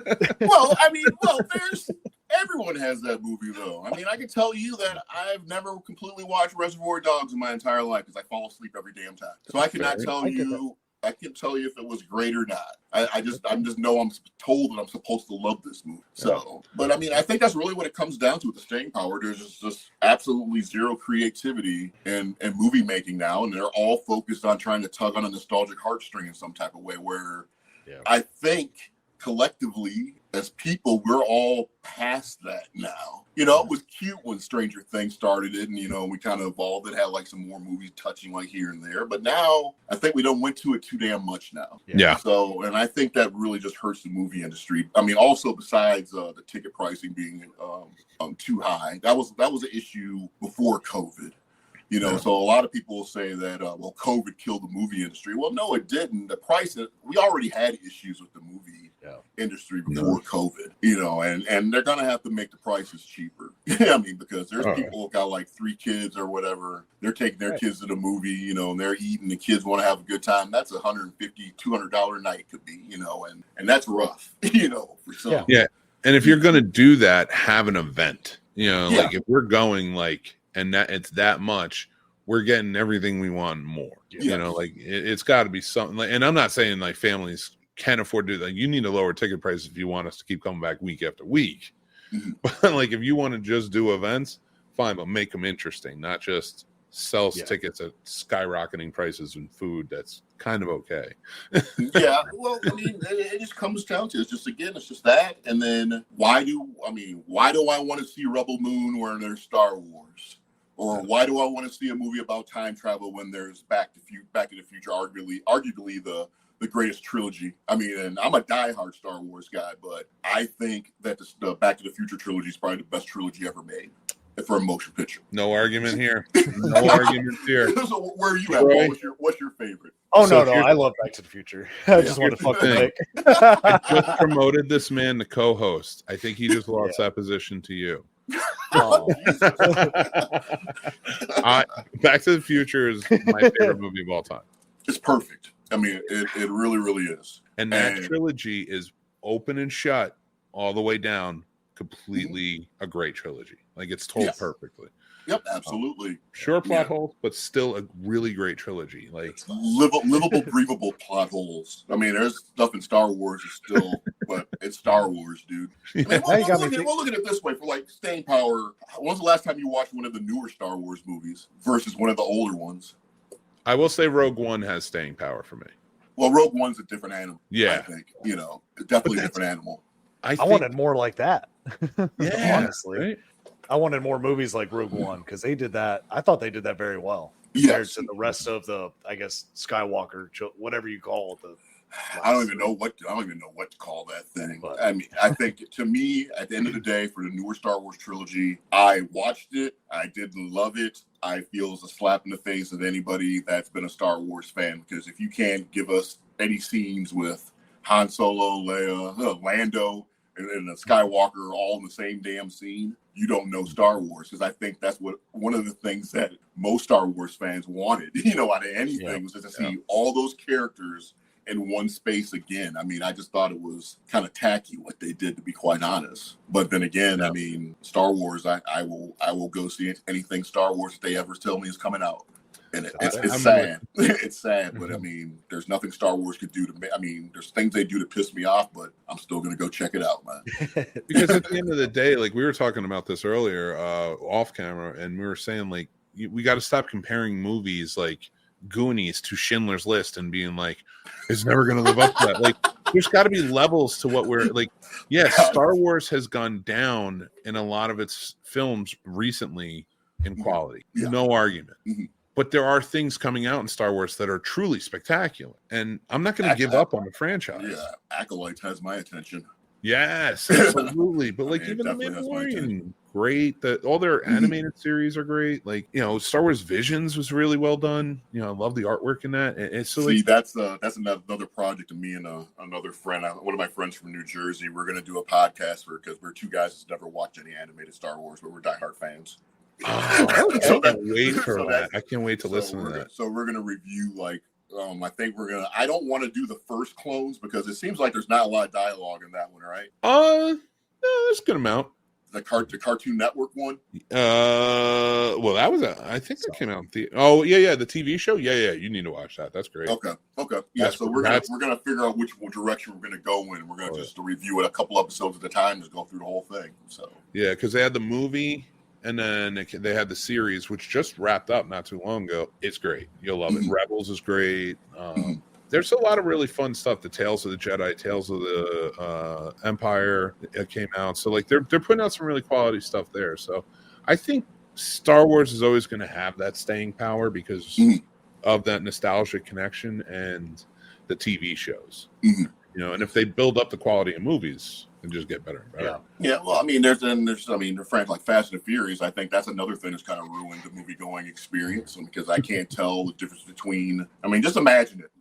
everyone has that movie though. I mean, I can tell you that I've never completely watched Reservoir Dogs in my entire life because I fall asleep every damn time. So I cannot tell you. I can't tell you if it was great or not. I just know I'm told that I'm supposed to love this movie. So, but I mean, I think that's really what it comes down to with the staying power. There's just absolutely zero creativity in movie making now, and they're all focused on trying to tug on a nostalgic heartstring in some type of way. Where I think collectively as people, we're all past that now. You know, it was cute when Stranger Things started it, and you know, we kind of evolved. It had like some more movies touching like here and there, but now I think we don't went to it too damn much now. Yeah. So, and I think that really just hurts the movie industry. I mean, also besides the ticket pricing being too high, that was an issue before COVID. You know, so a lot of people will say that, well, COVID killed the movie industry. Well, no, it didn't. The price, we already had issues with the movie industry before COVID, you know, and they're going to have to make the prices cheaper. I mean, because there's people who got like 3 kids or whatever. They're taking their kids to the movie, you know, and they're eating. The kids want to have a good time. That's $150, $200 night could be, you know, and that's rough, you know, for some. Yeah. And if you're going to do that, have an event, you know, like if we're going like, and that it's that much, we're getting everything we want and more. You know, like it's got to be something. Like, and I'm not saying like families can't afford to do that. You need to lower ticket prices if you want us to keep coming back week after week. But like if you want to just do events, fine, but make them interesting, not just sell tickets at skyrocketing prices and food. That's kind of okay. Well, I mean, it just comes down to it's just that. And then why do I want to see Rebel Moon when there's Star Wars? Or why do I want to see a movie about time travel when there's Back to the Future, arguably the greatest trilogy? I mean, and I'm a diehard Star Wars guy, but I think that the Back to the Future trilogy is probably the best trilogy ever made for a motion picture. No argument here. No arguments here. So where are you at? What's your favorite? Oh, so no, I love Back to the Future. I just want to fuck the Mick. I just promoted this man to co-host. I think he just lost that position to you. Back to the Future is my favorite movie of all time. It's perfect. I mean, it really, really is. And that trilogy is open and shut all the way down. Completely a great trilogy. Like it's told perfectly. Yep, absolutely. Sure plot holes, but still a really great trilogy. Like livable, breathable plot holes. I mean, there's stuff in Star Wars is still, but it's Star Wars, dude. I mean, we'll look at it this way for like staying power. When's the last time you watched one of the newer Star Wars movies versus one of the older ones? I will say Rogue One has staying power for me. Well, Rogue One's a different animal. Yeah. I think, you know, definitely a different animal. I wanted more like that. Yeah, honestly. Right? I wanted more movies like Rogue One because they did that. I thought they did that very well compared to the rest of the, I guess, Skywalker, whatever you call it. I don't even know what to call that thing. But, I mean, I think to me, at the end of the day, for the newer Star Wars trilogy, I watched it. I didn't love it. I feel it's a slap in the face of anybody that's been a Star Wars fan, because if you can't give us any scenes with Han Solo, Leia, Lando, and the Skywalker all in the same damn scene, you don't know Star Wars. Because I think that's one of the things that most Star Wars fans wanted, you know, out of anything, was just to see all those characters in one space again. I mean, I just thought it was kind of tacky what they did, to be quite honest. But then again, I mean, Star Wars, I will go see anything Star Wars that they ever tell me is coming out. And it's sad. It's sad, but I mean, there's nothing Star Wars could do to me. I mean, there's things they do to piss me off, but I'm still going to go check it out, man. Because at the end of the day, like we were talking about this earlier off camera, and we were saying like we got to stop comparing movies like Goonies to Schindler's List and being like, it's never going to live up to that. Like, there's got to be levels to what we're like. Yeah, Star Wars has gone down in a lot of its films recently in quality. No argument. But there are things coming out in Star Wars that are truly spectacular. And I'm not going to give up on the franchise. Yeah, Acolyte has my attention. Yes, absolutely. But like even the Mandalorian, great. All their animated series are great. Like, you know, Star Wars Visions was really well done. You know, I love the artwork in that. It's so that's another project of me and another friend. One of my friends from New Jersey. We're going to do a podcast because we're two guys that's never watched any animated Star Wars, but we're diehard fans. Oh, I can't wait for that. I can't wait to listen to that. So we're going to review like I think I don't want to do the first Clones because it seems like there's not a lot of dialogue in that one, right? No, there's a good amount. The Cartoon Network one? Well, that was I think that came out. The TV show. Yeah, you need to watch that. That's great. Okay. Yeah, so we're gonna figure out which direction we're gonna go in. We're gonna just review it a couple episodes at a time, just go through the whole thing. So yeah, because they had the movie. And then they had the series, which just wrapped up not too long ago. It's great. You'll love it. Rebels is great. There's a lot of really fun stuff. The Tales of the Jedi, Tales of the Empire came out. So like they're putting out some really quality stuff there. So I think Star Wars is always going to have that staying power because of that nostalgic connection and the TV shows. You know, and if they build up the quality of movies, and just get better and better. Yeah. Well, I mean, there's Frank, like Fast and Furious. I think that's another thing that's kind of ruined the movie going experience, and because I can't tell the difference between. I mean, just imagine it.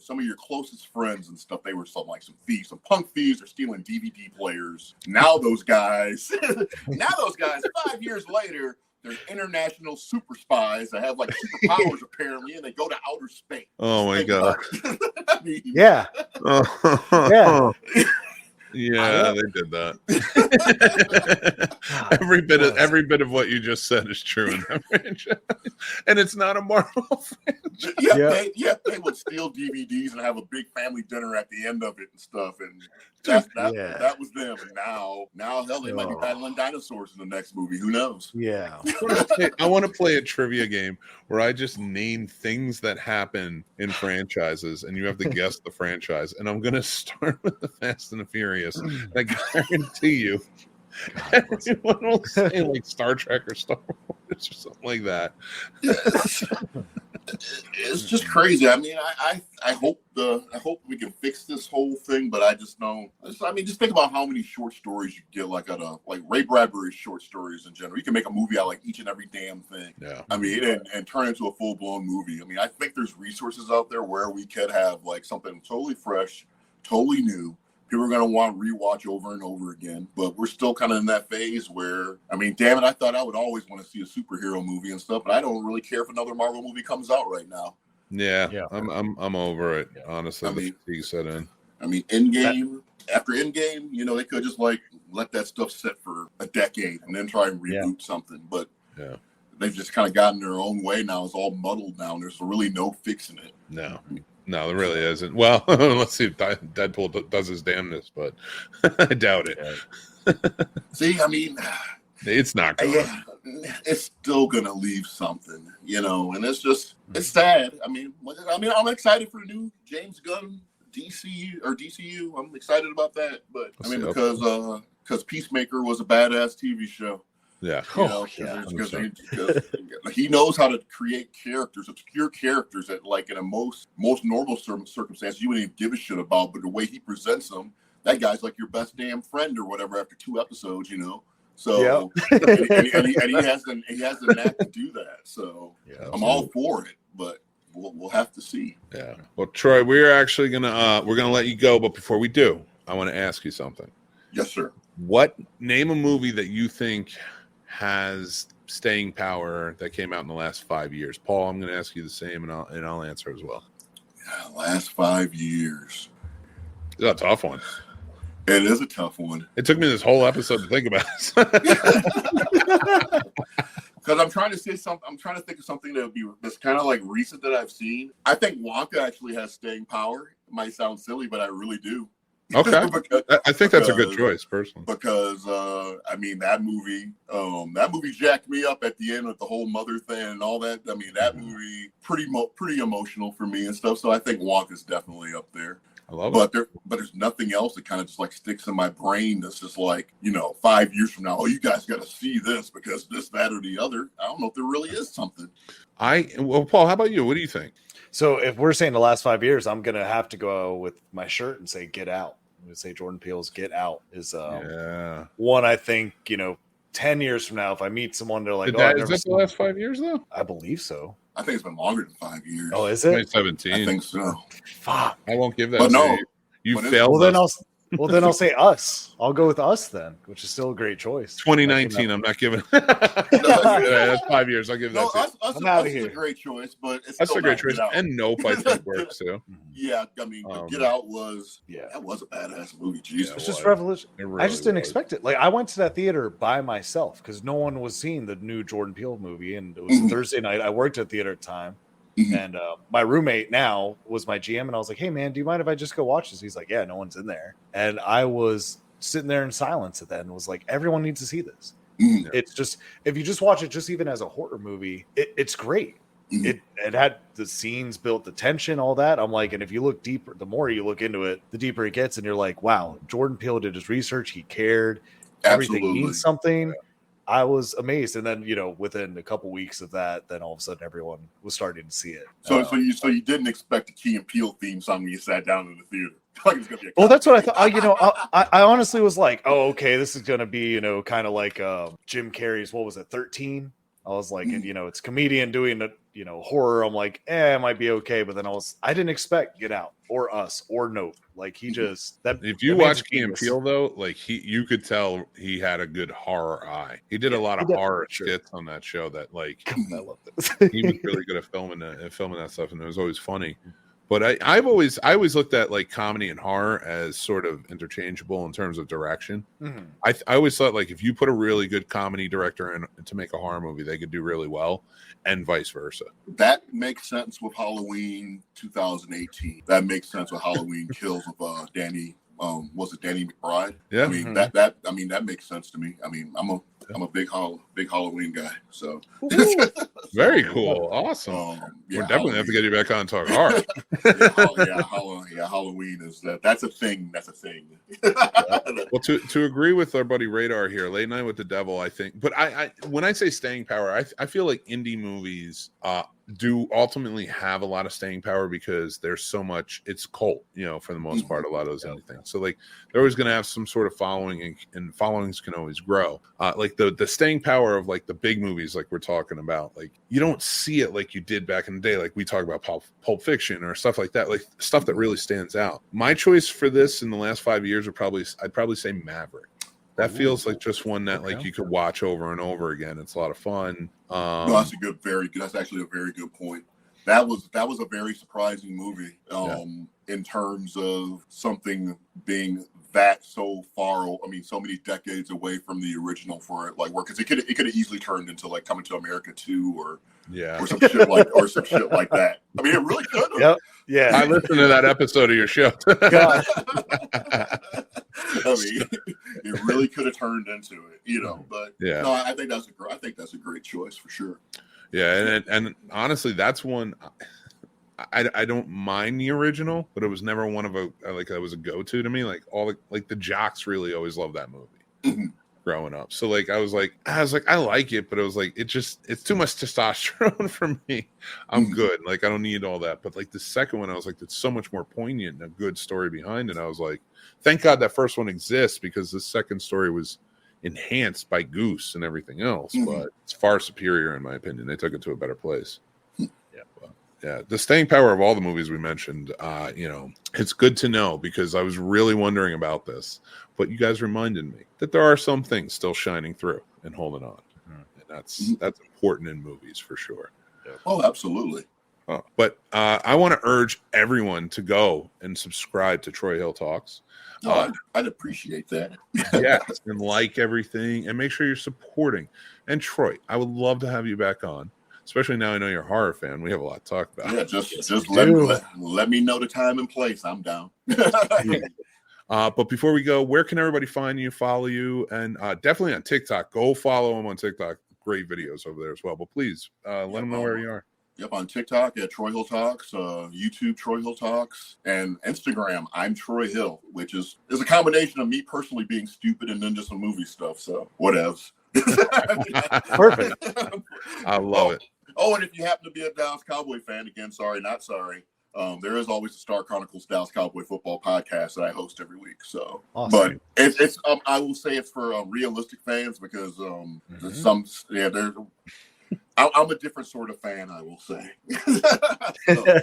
Some of your closest friends and stuff, they were some thieves, some punk thieves, are stealing DVD players. Now those guys, 5 years later, they're international super spies that have like superpowers apparently, and they go to outer space. Oh my god! I mean, Yeah. Yeah. Yeah, they did that. every bit of what you just said is true in that franchise, and it's not a Marvel franchise. They would steal DVDs and have a big family dinner at the end of it and stuff, and that was them. And now, hell, they might be battling dinosaurs in the next movie. Who knows? Yeah. I want to play a trivia game where I just name things that happen in franchises, and you have to guess the franchise. And I'm going to start with the Fast and the Furious. I guarantee you, everyone will say like Star Trek or Star Wars or something like that. It's just crazy. I mean, I hope we can fix this whole thing, but I just don't. I mean, just think about how many short stories you get, like Ray Bradbury's short stories in general. You can make a movie out of like each and every damn thing. Yeah. I mean, and turn it into a full blown movie. I mean, I think there's resources out there where we could have like something totally fresh, totally new. People are going to want to rewatch over and over again, but we're still kind of in that phase where, I mean, damn it, I thought I would always want to see a superhero movie and stuff, but I don't really care if another Marvel movie comes out right now. Yeah. I'm over it. Honestly, the fatigue set in. I mean, after Endgame, they could just like let that stuff sit for a decade and then try and reboot something, but they've just kind of gotten their own way now. It's all muddled now, and there's really no fixing it. No, there really isn't. Well, let's see if Deadpool does his damnness, but I doubt it. See, I mean, it's not going. Yeah, it's still gonna leave something, and it's sad. I mean, I'm excited for the new James Gunn DCU. I'm excited about that, but because Peacemaker was a badass TV show. Yeah. Because he knows how to create characters, obscure characters that, like, in a most normal circumstance, you wouldn't even give a shit about. But the way he presents them, that guy's like your best damn friend or whatever after 2 episodes, So and he has the knack to do that. So I'm all for it, but we'll have to see. Yeah. Well, Troy, we're actually gonna let you go, but before we do, I want to ask you something. Yes, sir. Name a movie that you think has staying power that came out in the last 5 years? Paul, I'm going to ask you the same, and I'll answer as well. Last 5 years. It's a tough one. It is a tough one. It took me this whole episode to think about it. Because I'm trying to say something. I'm trying to think of something that's kind of like recent that I've seen. I think Wonka actually has staying power. It might sound silly, but I really do. Okay, I think that's a good choice, personally. Because I mean, that movie jacked me up at the end with the whole mother thing and all that. I mean, that movie pretty emotional for me and stuff. So I think Wonka's definitely up there. I love it. But there's nothing else that kind of just like sticks in my brain. That's just like 5 years from now. Oh, you guys got to see this because this, that, or the other. I don't know if there really is something. Paul, how about you? What do you think? So if we're saying the last 5 years, I'm going to have to go with my shirt and say Get Out. I'm going to say Jordan Peele's Get Out is one I think, 10 years from now, if I meet someone, they're like, is this the last 5 years, though? I believe so. I think it's been longer than 5 years. Oh, is it? 2017. I think so. Fuck. I won't give that. But no. You failed. Well, then I'll say Us. I'll go with Us then, which is still a great choice. 2019. I'm not giving. That's 5 years. I'll give that. Us is a great choice, but it's that's a great choice. And Nope, I think works too. Yeah, I mean, Get Out was that was a badass movie. Jesus, it's just revolutionary. Really I just didn't expect it. Like, I went to that theater by myself because no one was seeing the new Jordan Peele movie, and it was Thursday night. I worked at the theater at the time. And my roommate now was my GM, and I was like, "Hey, man, do you mind if I just go watch this?" He's like, "Yeah, no one's in there." And I was sitting there in silence at that, and was like, "Everyone needs to see this." It's just, if you just watch it, just even as a horror movie, it's great. It had the scenes built, the tension, all that. I'm like, and if you look deeper, the more you look into it, the deeper it gets, and you're like, "Wow, Jordan Peele did his research. He cared. Everything means something." I was amazed. And then, you know, within a couple weeks of that, then all of a sudden everyone was starting to see it. So you didn't expect a Key and Peele theme song when you sat down in the theater. Like it's gonna be well, that's what I thought. You know, I honestly was like, oh, okay, this is gonna be, you know, kind of like Jim Carrey's, what was it, 13? I was like, you know, it's comedian doing a, you know, horror. I'm like, it might be okay. But then I didn't expect Get Out or Us or Nope. Like he just that. If you watch Key and Peele though, like you could tell he had a good horror eye. He did a lot of horror skits on that show that like I love this. he was really good at filming that stuff, and it was always funny. But I always looked at like comedy and horror as sort of interchangeable in terms of direction. Mm-hmm. I always thought like if you put a really good comedy director in to make a horror movie, they could do really well, and vice versa. That makes sense with Halloween 2018. That makes sense with Halloween Kills with Danny. Was it Danny McBride? Yeah. I mean that makes sense to me. I mean I'm a big Halloween guy. So very cool, awesome. We're definitely have to get you back on and talk horror. Halloween is that's a thing. That's a thing. Well, to agree with our buddy Radar here, Late Night with the Devil, I think. But I when I say staying power, I feel like indie movies do ultimately have a lot of staying power because there's so much. It's cult, you know, for the most part. A lot of those indie things. So like they're always going to have some sort of following, and followings can always grow. Like the staying power of like the big movies, like we're talking about, like you don't see it like you did back in the day. Like we talk about Pulp Fiction or stuff like that, like stuff that really stands out. My choice for this in the last 5 years I'd probably say Maverick. That feels like just one that like you could watch over and over again. It's a lot of fun. No, that's a good, very good. That's actually a very good point. That was a very surprising movie in terms of something being that so far. I mean, so many decades away from the original for it, like where because it could have easily turned into like Coming to America 2 or some shit like that. I mean, it really could have. Yep. Yeah, I listened to that episode of your show. God. I mean, it really could have turned into it, you know. But no, I think that's a great choice for sure. Yeah, and honestly, that's one I don't mind the original, but it was never one of that was a go-to to me. Like the jocks really always loved that movie growing up. So like I was like I like it, but it was like it's too much testosterone for me. I'm good. Like I don't need all that. But like the second one, I was like, it's so much more poignant and a good story behind it. I was like, thank God that first one exists because the second story was enhanced by Goose and everything else. But it's far superior in my opinion. They took it to a better place. Yeah, the staying power of all the movies we mentioned, you know, it's good to know because I was really wondering about this, but you guys reminded me that there are some things still shining through and holding on, and that's important in movies for sure. Oh, absolutely. But I want to urge everyone to go and subscribe to Troy Hill Talks. I'd appreciate that. Yes, and like everything, and make sure you're supporting. And Troy, I would love to have you back on. Especially now I know you're a horror fan. We have a lot to talk about. Yeah, just let me know the time and place. I'm down. But before we go, where can everybody find you, follow you? And definitely on TikTok. Go follow him on TikTok. Great videos over there as well. But please let them know where you are. Yep, on TikTok at Troy Hill Talks, YouTube Troy Hill Talks, and Instagram I'm Troy Hill, which is a combination of me personally being stupid and then just some movie stuff. So whatevs. Perfect. I love it. Oh, and if you happen to be a Dallas Cowboy fan, again, sorry, not sorry. There is always the Star Chronicles Dallas Cowboy football podcast that I host every week. So, awesome. But it's I will say it's for realistic fans because I'm a different sort of fan, I will say.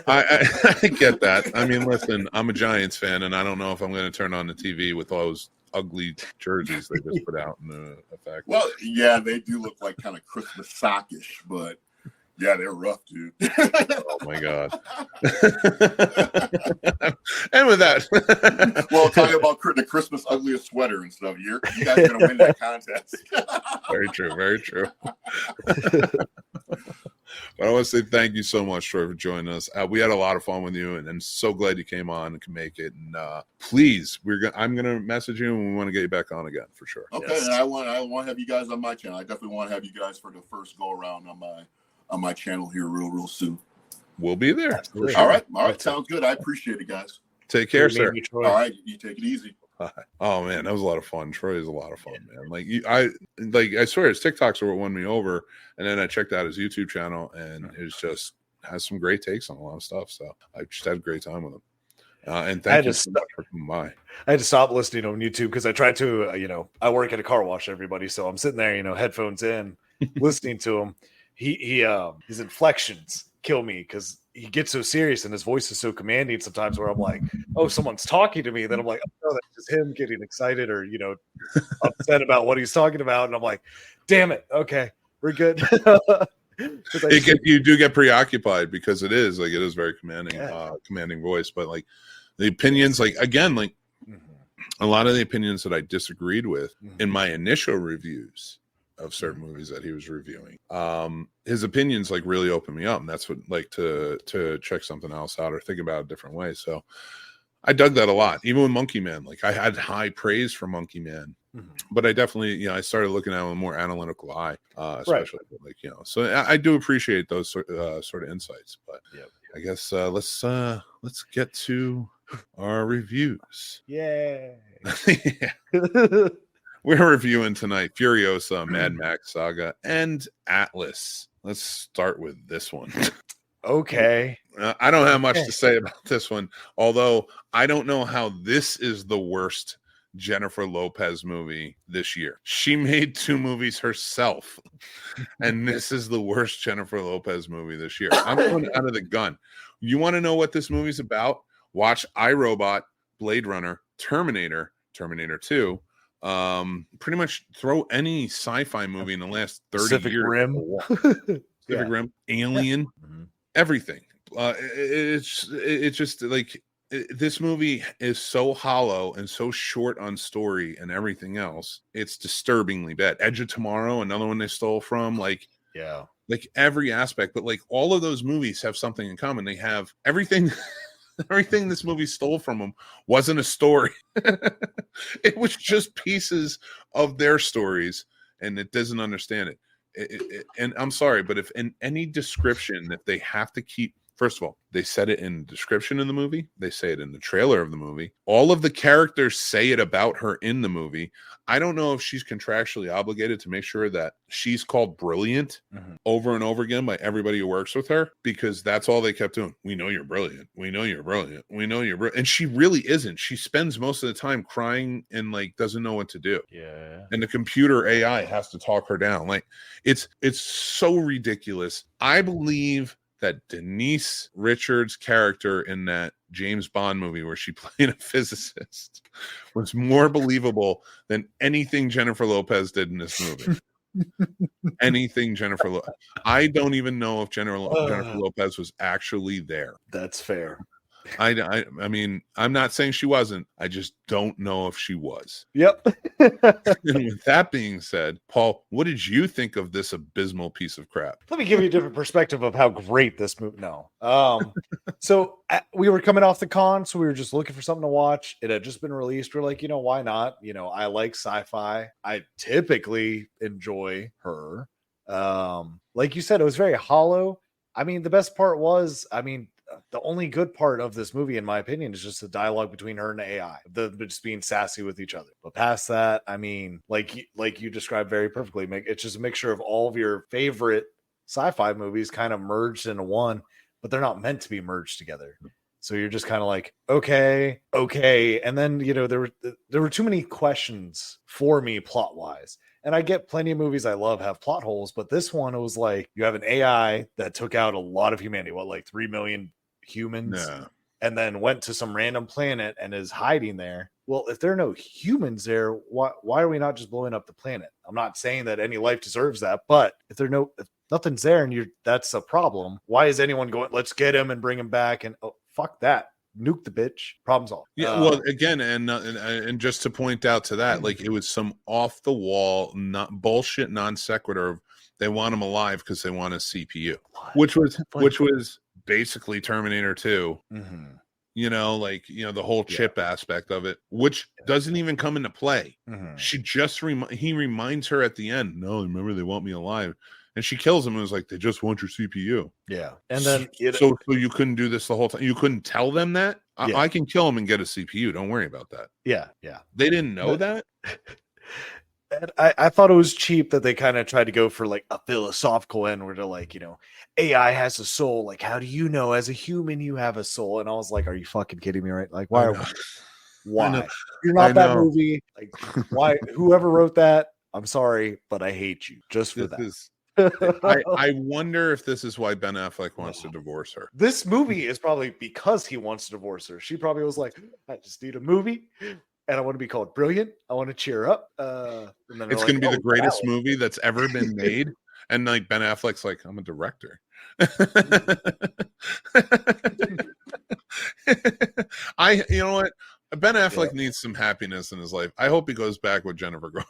I get that. I mean, listen, I'm a Giants fan, and I don't know if I'm going to turn on the TV with those ugly jerseys they just put out in the effect. Well, yeah, they do look like kind of Christmas sockish, but yeah, they're rough, dude. Oh my God. And with that, well, talking about the Christmas ugliest sweater and stuff, you guys are gonna win that contest. Very true, very true. But I want to say thank you so much, Troy, for joining us. We had a lot of fun with you, and so glad you came on and can make it. And please, I'm gonna message you, and we want to get you back on again for sure. Okay, yes. And I want to have you guys on my channel. I definitely want to have you guys for the first go around on my channel here real soon. We'll be there. Sure. All right, sounds good. I appreciate it, guys. Take care, sir. All right, you take it easy. Oh man, that was a lot of fun. Troy is a lot of fun, man. I swear his TikToks are what won me over, and then I checked out his YouTube channel, and it's just has some great takes on a lot of stuff. So I just had a great time with him. And thank you so much for coming by. I had to stop listening on YouTube because I tried to, I work at a car wash, everybody, so I'm sitting there, headphones in, listening to him. His inflections kill me because he gets so serious and his voice is so commanding sometimes where I'm like, oh, someone's talking to me. Then I'm like, oh, that's just him getting excited or, upset about what he's talking about. And I'm like, damn it. Okay, we're good. You do get preoccupied because it is very commanding, commanding voice. But like the opinions, a lot of the opinions that I disagreed with in my initial reviews of certain movies that he was reviewing, his opinions really opened me up, and that's what to check something else out or think about it a different way. So I dug that a lot. Even with Monkey Man, I had high praise for Monkey Man, but I definitely I started looking at it with a more analytical eye, especially so I do appreciate those sort of insights. But I guess let's get to our reviews. Yay. We're reviewing tonight Furiosa, Mad Max Saga, and Atlas. Let's start with this one. Okay. I don't have much to say about this one, although I don't know how this is the worst Jennifer Lopez movie this year. She made 2 movies herself, and this is the worst Jennifer Lopez movie this year. I'm going out of the gun. You want to know what this movie's about? Watch iRobot, Blade Runner, Terminator 2. Pretty much throw any sci-fi movie in the last 30 Pacific years. Rim. Pacific Rim, Alien, everything. It's just this movie is so hollow and so short on story and everything else. It's disturbingly bad. Edge of Tomorrow, another one they stole from. Every aspect, but all of those movies have something in common. They have everything. Everything this movie stole from them wasn't a story. It was just pieces of their stories, and it doesn't understand it. And I'm sorry, but if in any description that they have to keep, first of all, they said it in the description in the movie. They say it in the trailer of the movie. All of the characters say it about her in the movie. I don't know if she's contractually obligated to make sure that she's called brilliant over and over again by everybody who works with her, because that's all they kept doing. We know you're brilliant. We know you're brilliant. We know you're brilliant. And she really isn't. She spends most of the time crying and doesn't know what to do. Yeah. And the computer AI has to talk her down. It's so ridiculous. I believe that Denise Richards' character in that James Bond movie where she played a physicist was more believable than anything Jennifer Lopez did in this movie. Anything Jennifer Lopez. I don't even know if Jennifer Lopez was actually there. That's fair. I mean, I'm not saying she wasn't. I just don't know if she was. Yep. And with that being said, Paul, what did you think of this abysmal piece of crap? Let me give you a different perspective of how great this movie. No. So we were coming off the con, so we were just looking for something to watch. It had just been released. We're like, why not? I like sci-fi. I typically enjoy her. Like you said, it was very hollow. I mean, the best part was, the only good part of this movie, in my opinion, is just the dialogue between her and the AI, just being sassy with each other. But past that, like you described very perfectly, Mick, it's just a mixture of all of your favorite sci-fi movies kind of merged into one, but they're not meant to be merged together. So you're just kind of like, okay. And then, there were too many questions for me plot-wise. And I get plenty of movies I love have plot holes, but this one, it was like you have an AI that took out a lot of humanity, 3 million humans, and then went to some random planet and is hiding there. Well, if there are no humans there, why are we not just blowing up the planet? I'm not saying that any life deserves that, but if nothing's there and that's a problem, why is anyone going, let's get him and bring him back? And fuck that. Nuke the bitch. Problem solved. Yeah, well, again, and just to point out to that, it was some off the wall, not bullshit, non sequitur. They want him alive because they want a CPU, which was basically Terminator 2. The whole chip aspect of it, which doesn't even come into play. She just he reminds her at the end, no, remember they want me alive. And she kills him and was like, they just want your CPU. Yeah. And then so you couldn't do this the whole time. You couldn't tell them that. I can kill him and get a CPU. Don't worry about that. Yeah. They didn't know that. And I thought it was cheap that they kind of tried to go for like a philosophical end where they're like, AI has a soul. Like, how do you know as a human you have a soul? And I was like, are you fucking kidding me? Right? Like, why? Why? You're not that movie. Like, why? Whoever wrote that, I'm sorry, but I hate you just for that. I wonder if this is why Ben Affleck wants to divorce her. This movie is probably because he wants to divorce her. She probably was like, I just need a movie. And I want to be called brilliant. I want to cheer up. And then it's going to be the greatest movie that's ever been made. And like Ben Affleck's like, I'm a director. You know what? Ben Affleck needs some happiness in his life. I hope he goes back with Jennifer Garner.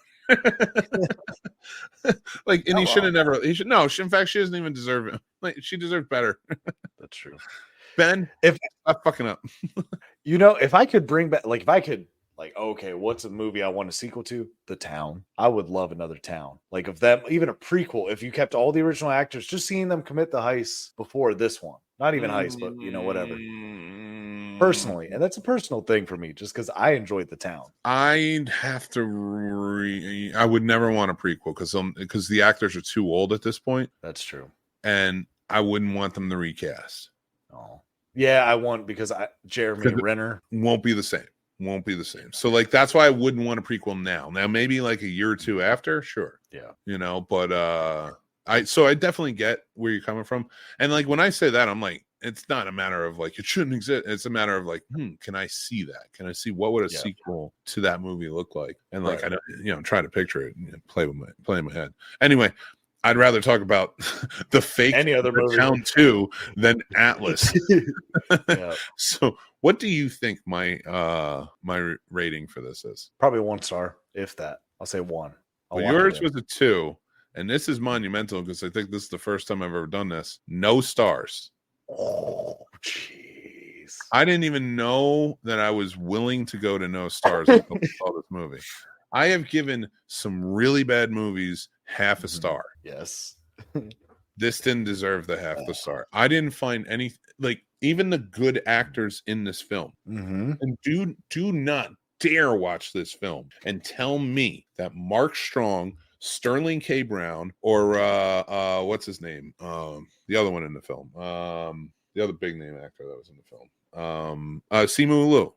Like, and he should have never. He should no. In fact, she doesn't even deserve it. Like, she deserves better. That's true. Ben, stop fucking up. If I could bring back, okay, what's a movie I want a sequel to? The Town. I would love another Town. Like, if that, even a prequel, if you kept all the original actors, just seeing them commit the heist before this one. Not even heist, but, whatever. Personally. And that's a personal thing for me, just because I enjoyed The Town. I'd have to I would never want a prequel because the actors are too old at this point. That's true. And I wouldn't want them to recast. Oh. Yeah, I want, because Jeremy Renner won't be the same. So like that's why I wouldn't want a prequel now. Now maybe like a year or two after, sure. Yeah. But I definitely get where you're coming from. And like when I say that, I'm like, it's not a matter of like it shouldn't exist. It's a matter of like, can I see that? Can I see what would a sequel to that movie look like? And like I don't, try to picture it and play in my head. Anyway, I'd rather talk about the fake any other movie Town 2 than Atlas. So what do you think my rating for this is? Probably 1 star, if that. I'll say 1. Well, yours was a 2, and this is monumental because I think this is the first time I've ever done this. No stars. Oh, jeez. I didn't even know that I was willing to go to no stars until I saw this movie. I have given some really bad movies half a star. Yes. This didn't deserve the half the star. I didn't find any, like, even the good actors in this film. Mm-hmm. And do not dare watch this film and tell me that Mark Strong, Sterling K. Brown, or what's his name? The other one in the film. The other big name actor that was in the film. Simu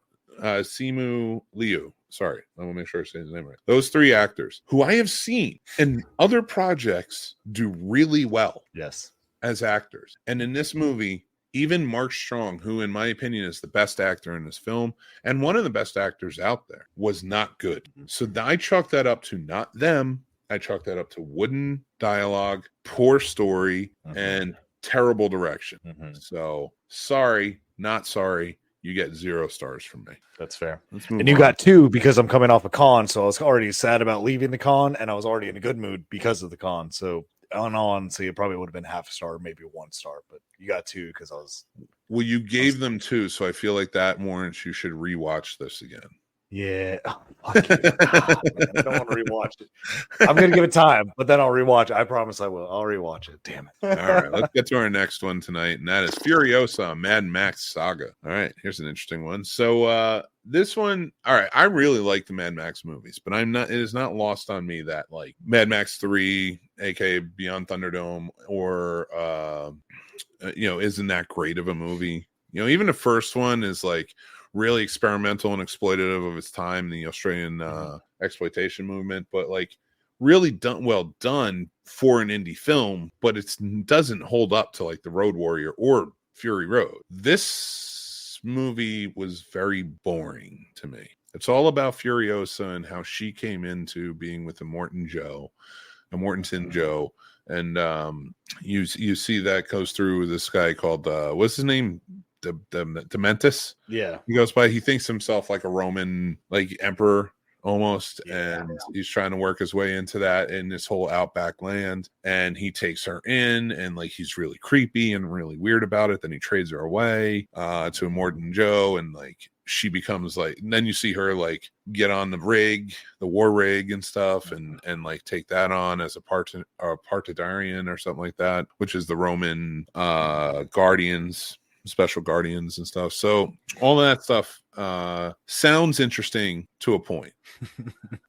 Liu. Sorry, I want to make sure I say his name right. Those 3 actors who I have seen in other projects do really well. Yes. As actors. And in this movie, even Mark Strong, who in my opinion is the best actor in this film and one of the best actors out there, was not good. So I chalk that up to not them. I chalk that up to wooden dialogue, poor story, and terrible direction. So sorry, not sorry. You get 0 stars from me. That's fair. And you got 2 because I'm coming off a con. So I was already sad about leaving the con, and I was already in a good mood because of the con. So so it probably would have been half a star, maybe 1 star, but you got 2 because I was. Well, you gave them 2, so I feel like that warrants you should rewatch this again. Yeah. Oh, fuck you. I don't want to rewatch it. I'm going to give it time, but then I'll rewatch it. I promise I will. I'll rewatch it. Damn it. All right. Let's get to our next one tonight, and that is Furiosa, Mad Max Saga. All right. Here's an interesting one. So this one, all right, I really like the Mad Max movies, but it is not lost on me that like Mad Max 3, aka Beyond Thunderdome, or isn't that great of a movie. Even the first one is like really experimental and exploitative of its time, the Australian exploitation movement, but like really well done for an indie film, but it doesn't hold up to like the Road Warrior or Fury Road. This movie was very boring to me. It's all about Furiosa and how she came into being with the Mortonton Joe. And you see that goes through this guy called what's his name? Dementis. Yeah. He goes by, he thinks himself like a Roman like emperor almost, and he's trying to work his way into that in this whole outback land, and he takes her in, and like he's really creepy and really weird about it. Then he trades her away to a Mortonton Joe, and like she becomes like, and then you see her like get on the war rig and stuff, and like take that on as a Partidarian or something like that, which is the Roman guardians special guardians and stuff. So all that stuff sounds interesting to a point.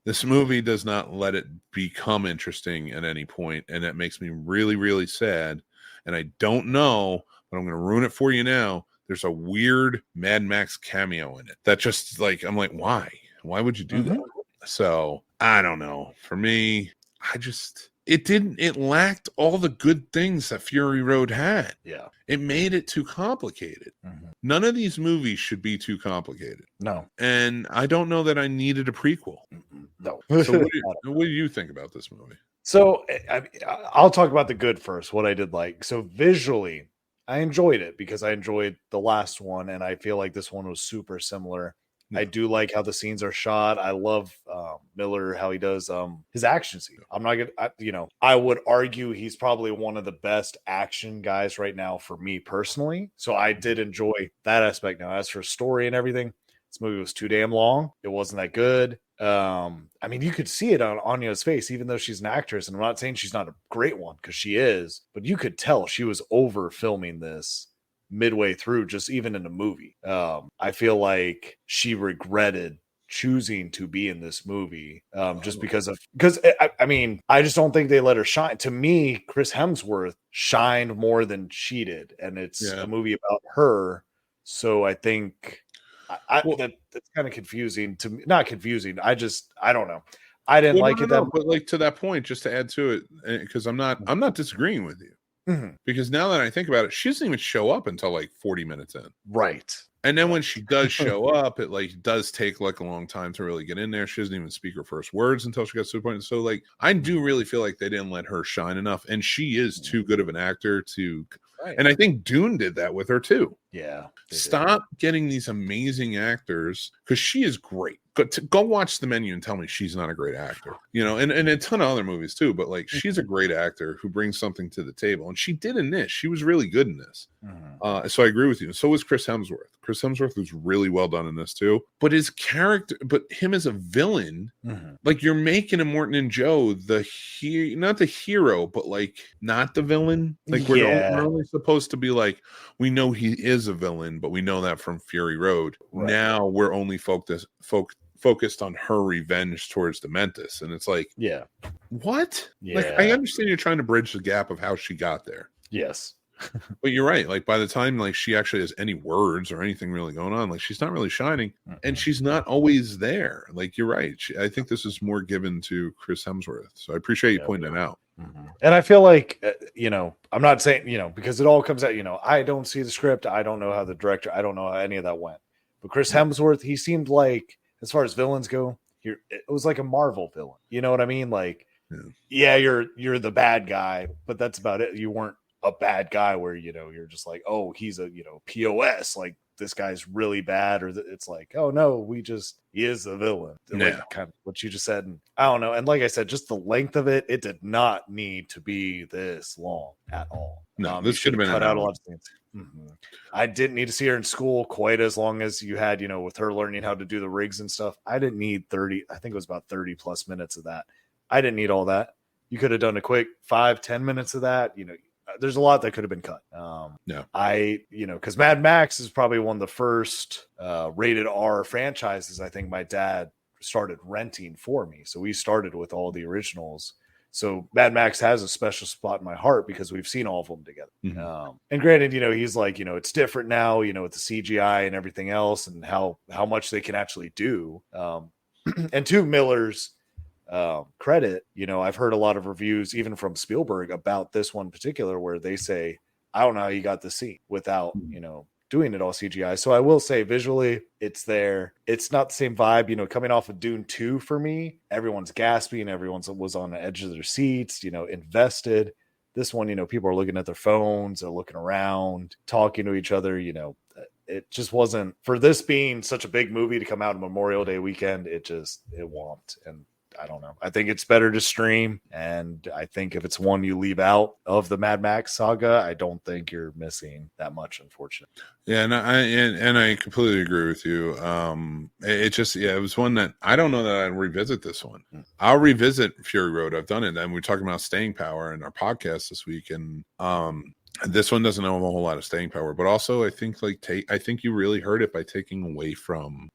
This movie does not let it become interesting at any point, and that makes me really, really sad. And I don't know, but I'm going to ruin it for you now. There's a weird Mad Max cameo in it that just like, I'm like, why? Why would you do that? So I don't know. For me, it lacked all the good things that Fury Road had. Yeah. It made it too complicated. None of these movies should be too complicated. No. And I don't know that I needed a prequel. No. So what do you think about this movie? So I'll talk about the good first, what I did like. So visually, I enjoyed it because I enjoyed the last one, and I feel like this one was super similar. I do like how the scenes are shot. I love Miller, how he does his action scene. I'm not gonna, I would argue he's probably one of the best action guys right now for me personally. So I did enjoy that aspect. Now, as for story and everything, this movie was too damn long. It wasn't that good. I mean, you could see it on Anya's face, even though she's an actress, and I'm not saying she's not a great one because she is, but you could tell she was over filming this midway through, just even in the movie. I feel like she regretted choosing to be in this movie just because I mean, I just don't think they let her shine. To me, Chris Hemsworth shined more than she did, and it's a movie about her. So I think that's kind of confusing to me. Not confusing. I don't know. I didn't like it. But like to that point, just to add to it, because I'm not disagreeing with you. Because now that I think about it, she doesn't even show up until like 40 minutes in. Right. And then when she does show up, it like does take like a long time to really get in there. She doesn't even speak her first words until she gets to the point. So like, I do really feel like they didn't let her shine enough. And she is too good of an actor to, and I think Dune did that with her too. Yeah. Stop getting these amazing actors, because she is great. Go watch The Menu and tell me she's not a great actor. And a ton of other movies too, but like she's a great actor who brings something to the table. And she did in this. She was really good in this. So I agree with you. And so was Chris Hemsworth. Chris Hemsworth was really well done in this too. But his character, him as a villain, like you're making him Morton and Joe not the hero, but like not the villain. Like we're only supposed to be like, we know he is a villain, but we know that from Fury Road. Right. Now we're only focused on her revenge towards Dementis, and it's like, what? Like, I understand you're trying to bridge the gap of how she got there. Yes. But you're right. Like by the time like she actually has any words or anything really going on, like she's not really shining, and she's not always there. Like you're right. I think this is more given to Chris Hemsworth. So I appreciate you pointing that out. And I feel like, I'm not saying, because it all comes out, I don't see the script. I don't know how the director, I don't know how any of that went. But Chris Hemsworth, he seemed like, as far as villains go, it was like a Marvel villain. You know what I mean? Like, you're the bad guy, but that's about it. You weren't a bad guy where, you're just like, oh, he's a, POS, like this guy's really bad, or it's like, oh no, he is a villain. Like, kind of what you just said. And I don't know. And like I said, just the length of it did not need to be this long at all. No, this should have been cut out a lot of things. I didn't need to see her in school quite as long as you had, with her learning how to do the rigs and stuff. I didn't need 30. I think it was about 30 plus minutes of that. I didn't need all that. You could have done a quick 5-10 minutes of that. There's a lot that could have been cut. Because Mad Max is probably one of the first rated R franchises I think my dad started renting for me. So we started with all the originals. So Mad Max has a special spot in my heart because we've seen all of them together. And granted, he's like, it's different now, with the CGI and everything else and how much they can actually do. And to Miller's credit, I've heard a lot of reviews, even from Spielberg, about this one in particular, where they say, I don't know how you got the scene without, doing it all CGI. So I will say visually it's there. It's not the same vibe, coming off of Dune 2 for me. Everyone's gasping. Everyone was on the edge of their seats, invested. This one, people are looking at their phones, they're looking around, talking to each other, it just wasn't, for this being such a big movie to come out on Memorial Day weekend, it won't. And I don't know. I think it's better to stream. And I think if it's one you leave out of the Mad Max saga, I don't think you're missing that much, unfortunately. Yeah, and I completely agree with you. It was one that I don't know that I'd revisit this one. I'll revisit Fury Road. I've done it, and we're talking about staying power in our podcast this week, and This one doesn't have a whole lot of staying power, but also I think I think you really hurt it by taking away from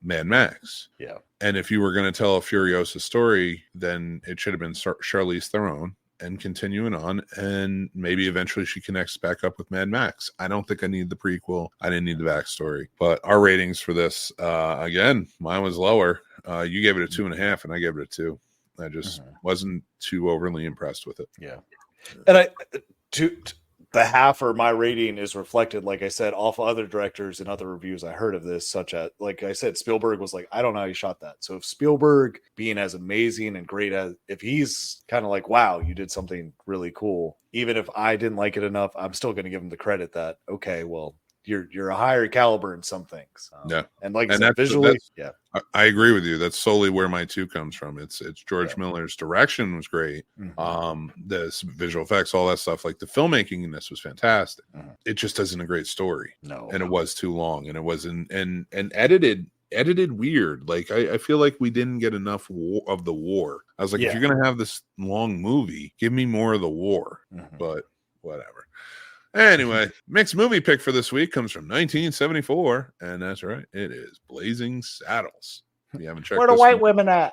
Mad Max. Yeah. And if you were going to tell a Furiosa story, then it should have been Charlize Theron and continuing on, and maybe eventually she connects back up with Mad Max. I don't think I need the prequel. I didn't need the backstory. But our ratings for this, again, mine was lower. You gave it a 2.5, and I gave it a 2. I just wasn't too overly impressed with it. Yeah. And the half or my rating is reflected, like I said, off other directors and other reviews I heard of this, such as, like I said, Spielberg was like, I don't know how you shot that. So if Spielberg being as amazing and great as, if he's kind of like, wow, you did something really cool, even if I didn't like it enough, I'm still going to give him the credit that, okay, well, you're a higher caliber in some things. Yeah. And like I said, visually, yeah. I agree with you. That's solely where my 2 comes from. It's George Miller's direction was great. The visual effects, all that stuff, like the filmmaking in this was fantastic. It just isn't a great story. No. And it was too long, and it wasn't and edited weird. Like I feel like we didn't get enough of the war. I was like, if you're gonna have this long movie, give me more of the war. But whatever. Anyway, Mick's movie pick for this week comes from 1974, and that's right, it is Blazing Saddles. If you haven't checked, where the white women at?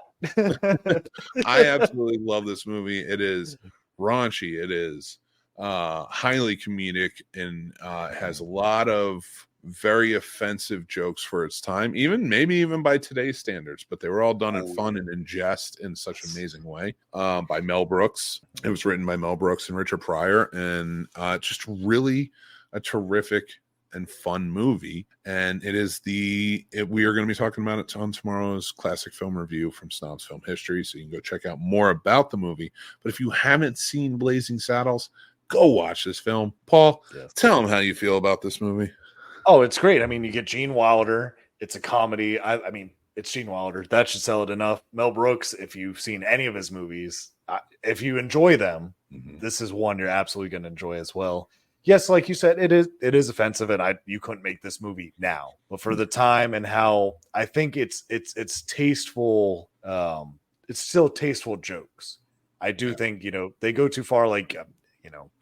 I absolutely love this movie. It is raunchy. It is highly comedic, and has a lot of very offensive jokes for its time, maybe even by today's standards, but they were all done in fun and in jest in such an amazing way. By Mel Brooks. It was written by Mel Brooks and Richard Pryor, and just really a terrific and fun movie. And we are going to be talking about it on tomorrow's classic film review from Snobs Film History, so you can go check out more about the movie. But if you haven't seen Blazing Saddles, go watch this film. Paul, tell them how you feel about this movie. Oh, it's great. I mean, you get Gene Wilder. It's a comedy. I mean, it's Gene Wilder. That should sell it enough. Mel Brooks, if you've seen any of his movies, if you enjoy them, this is one you're absolutely going to enjoy as well. Yes, like you said, it is offensive, and you couldn't make this movie now. But for the time and how I think it's tasteful, it's still tasteful jokes. I do think, they go too far, like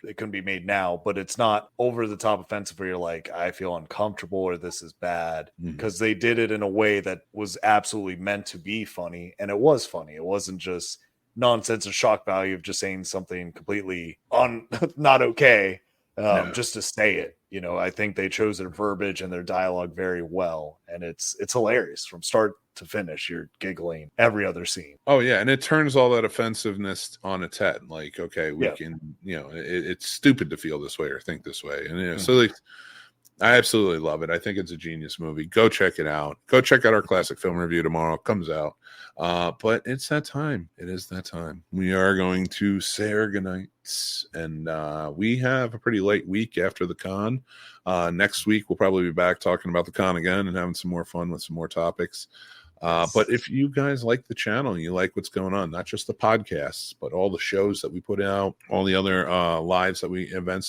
it couldn't be made now, but it's not over the top offensive where you're like, I feel uncomfortable or this is bad, because they did it in a way that was absolutely meant to be funny. And it was funny. It wasn't just nonsense or shock value of just saying something completely not okay, just to say it. I think they chose their verbiage and their dialogue very well. And it's hilarious from start to finish. You're giggling every other scene. Oh yeah, and it turns all that offensiveness on its head. Like, okay, we can, it's stupid to feel this way or think this way, and so like, I absolutely love it. I think it's a genius movie. Go check it out. Go check out our classic film review tomorrow. It comes out. But it's that time. It is that time. We are going to say our goodnights, and we have a pretty late week after the con. Next week we'll probably be back talking about the con again and having some more fun with some more topics. But if you guys like the channel, you like what's going on, not just the podcasts, but all the shows that we put out, all the other events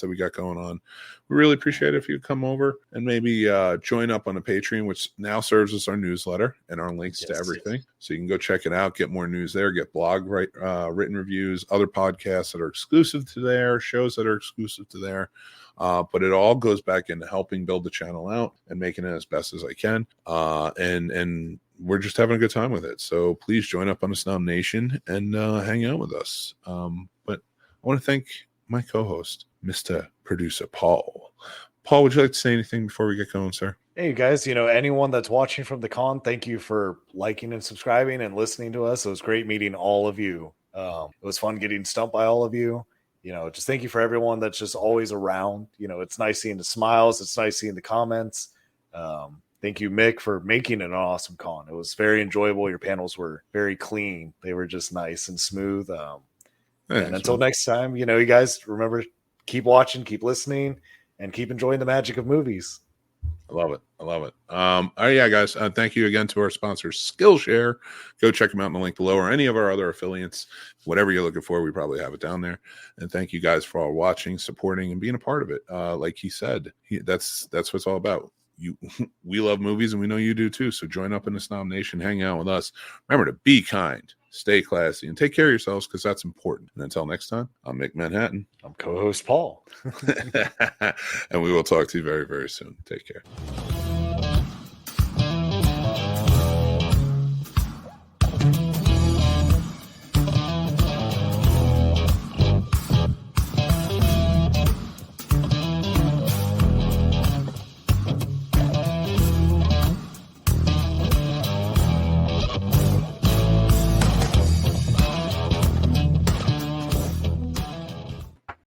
that we got going on, we really appreciate it if you come over and maybe join up on a Patreon, which now serves as our newsletter and our links to everything. So you can go check it out, get more news there, get blog written reviews, other podcasts that are exclusive to there, shows that are exclusive to there. But it all goes back into helping build the channel out and making it as best as I can. And we're just having a good time with it. So please join up on the Snob Nation and hang out with us. But I want to thank my co-host, Mr. Producer Paul. Paul, would you like to say anything before we get going, sir? Hey, you guys, anyone that's watching from the con, thank you for liking and subscribing and listening to us. It was great meeting all of you. It was fun getting stumped by all of you. Just thank you for everyone that's just always around. It's nice seeing the smiles. It's nice seeing the comments. Thank you, Mick, for making it an awesome con. It was very enjoyable. Your panels were very clean. They were just nice and smooth. And until next time, you guys remember, keep watching, keep listening, and keep enjoying the magic of movies. I love it. All right, yeah, guys. Thank you again to our sponsor, Skillshare. Go check them out in the link below, or any of our other affiliates. Whatever you're looking for, we probably have it down there. And thank you guys for all watching, supporting, and being a part of it. Like he said, that's what it's all about. We love movies, and we know you do too. So join up in the Snob Nation, hang out with us. Remember to be kind, stay classy, and take care of yourselves because that's important. And until next time, I'm Mick Manhattan. I'm co-host Paul. And we will talk to you very, very soon. Take care.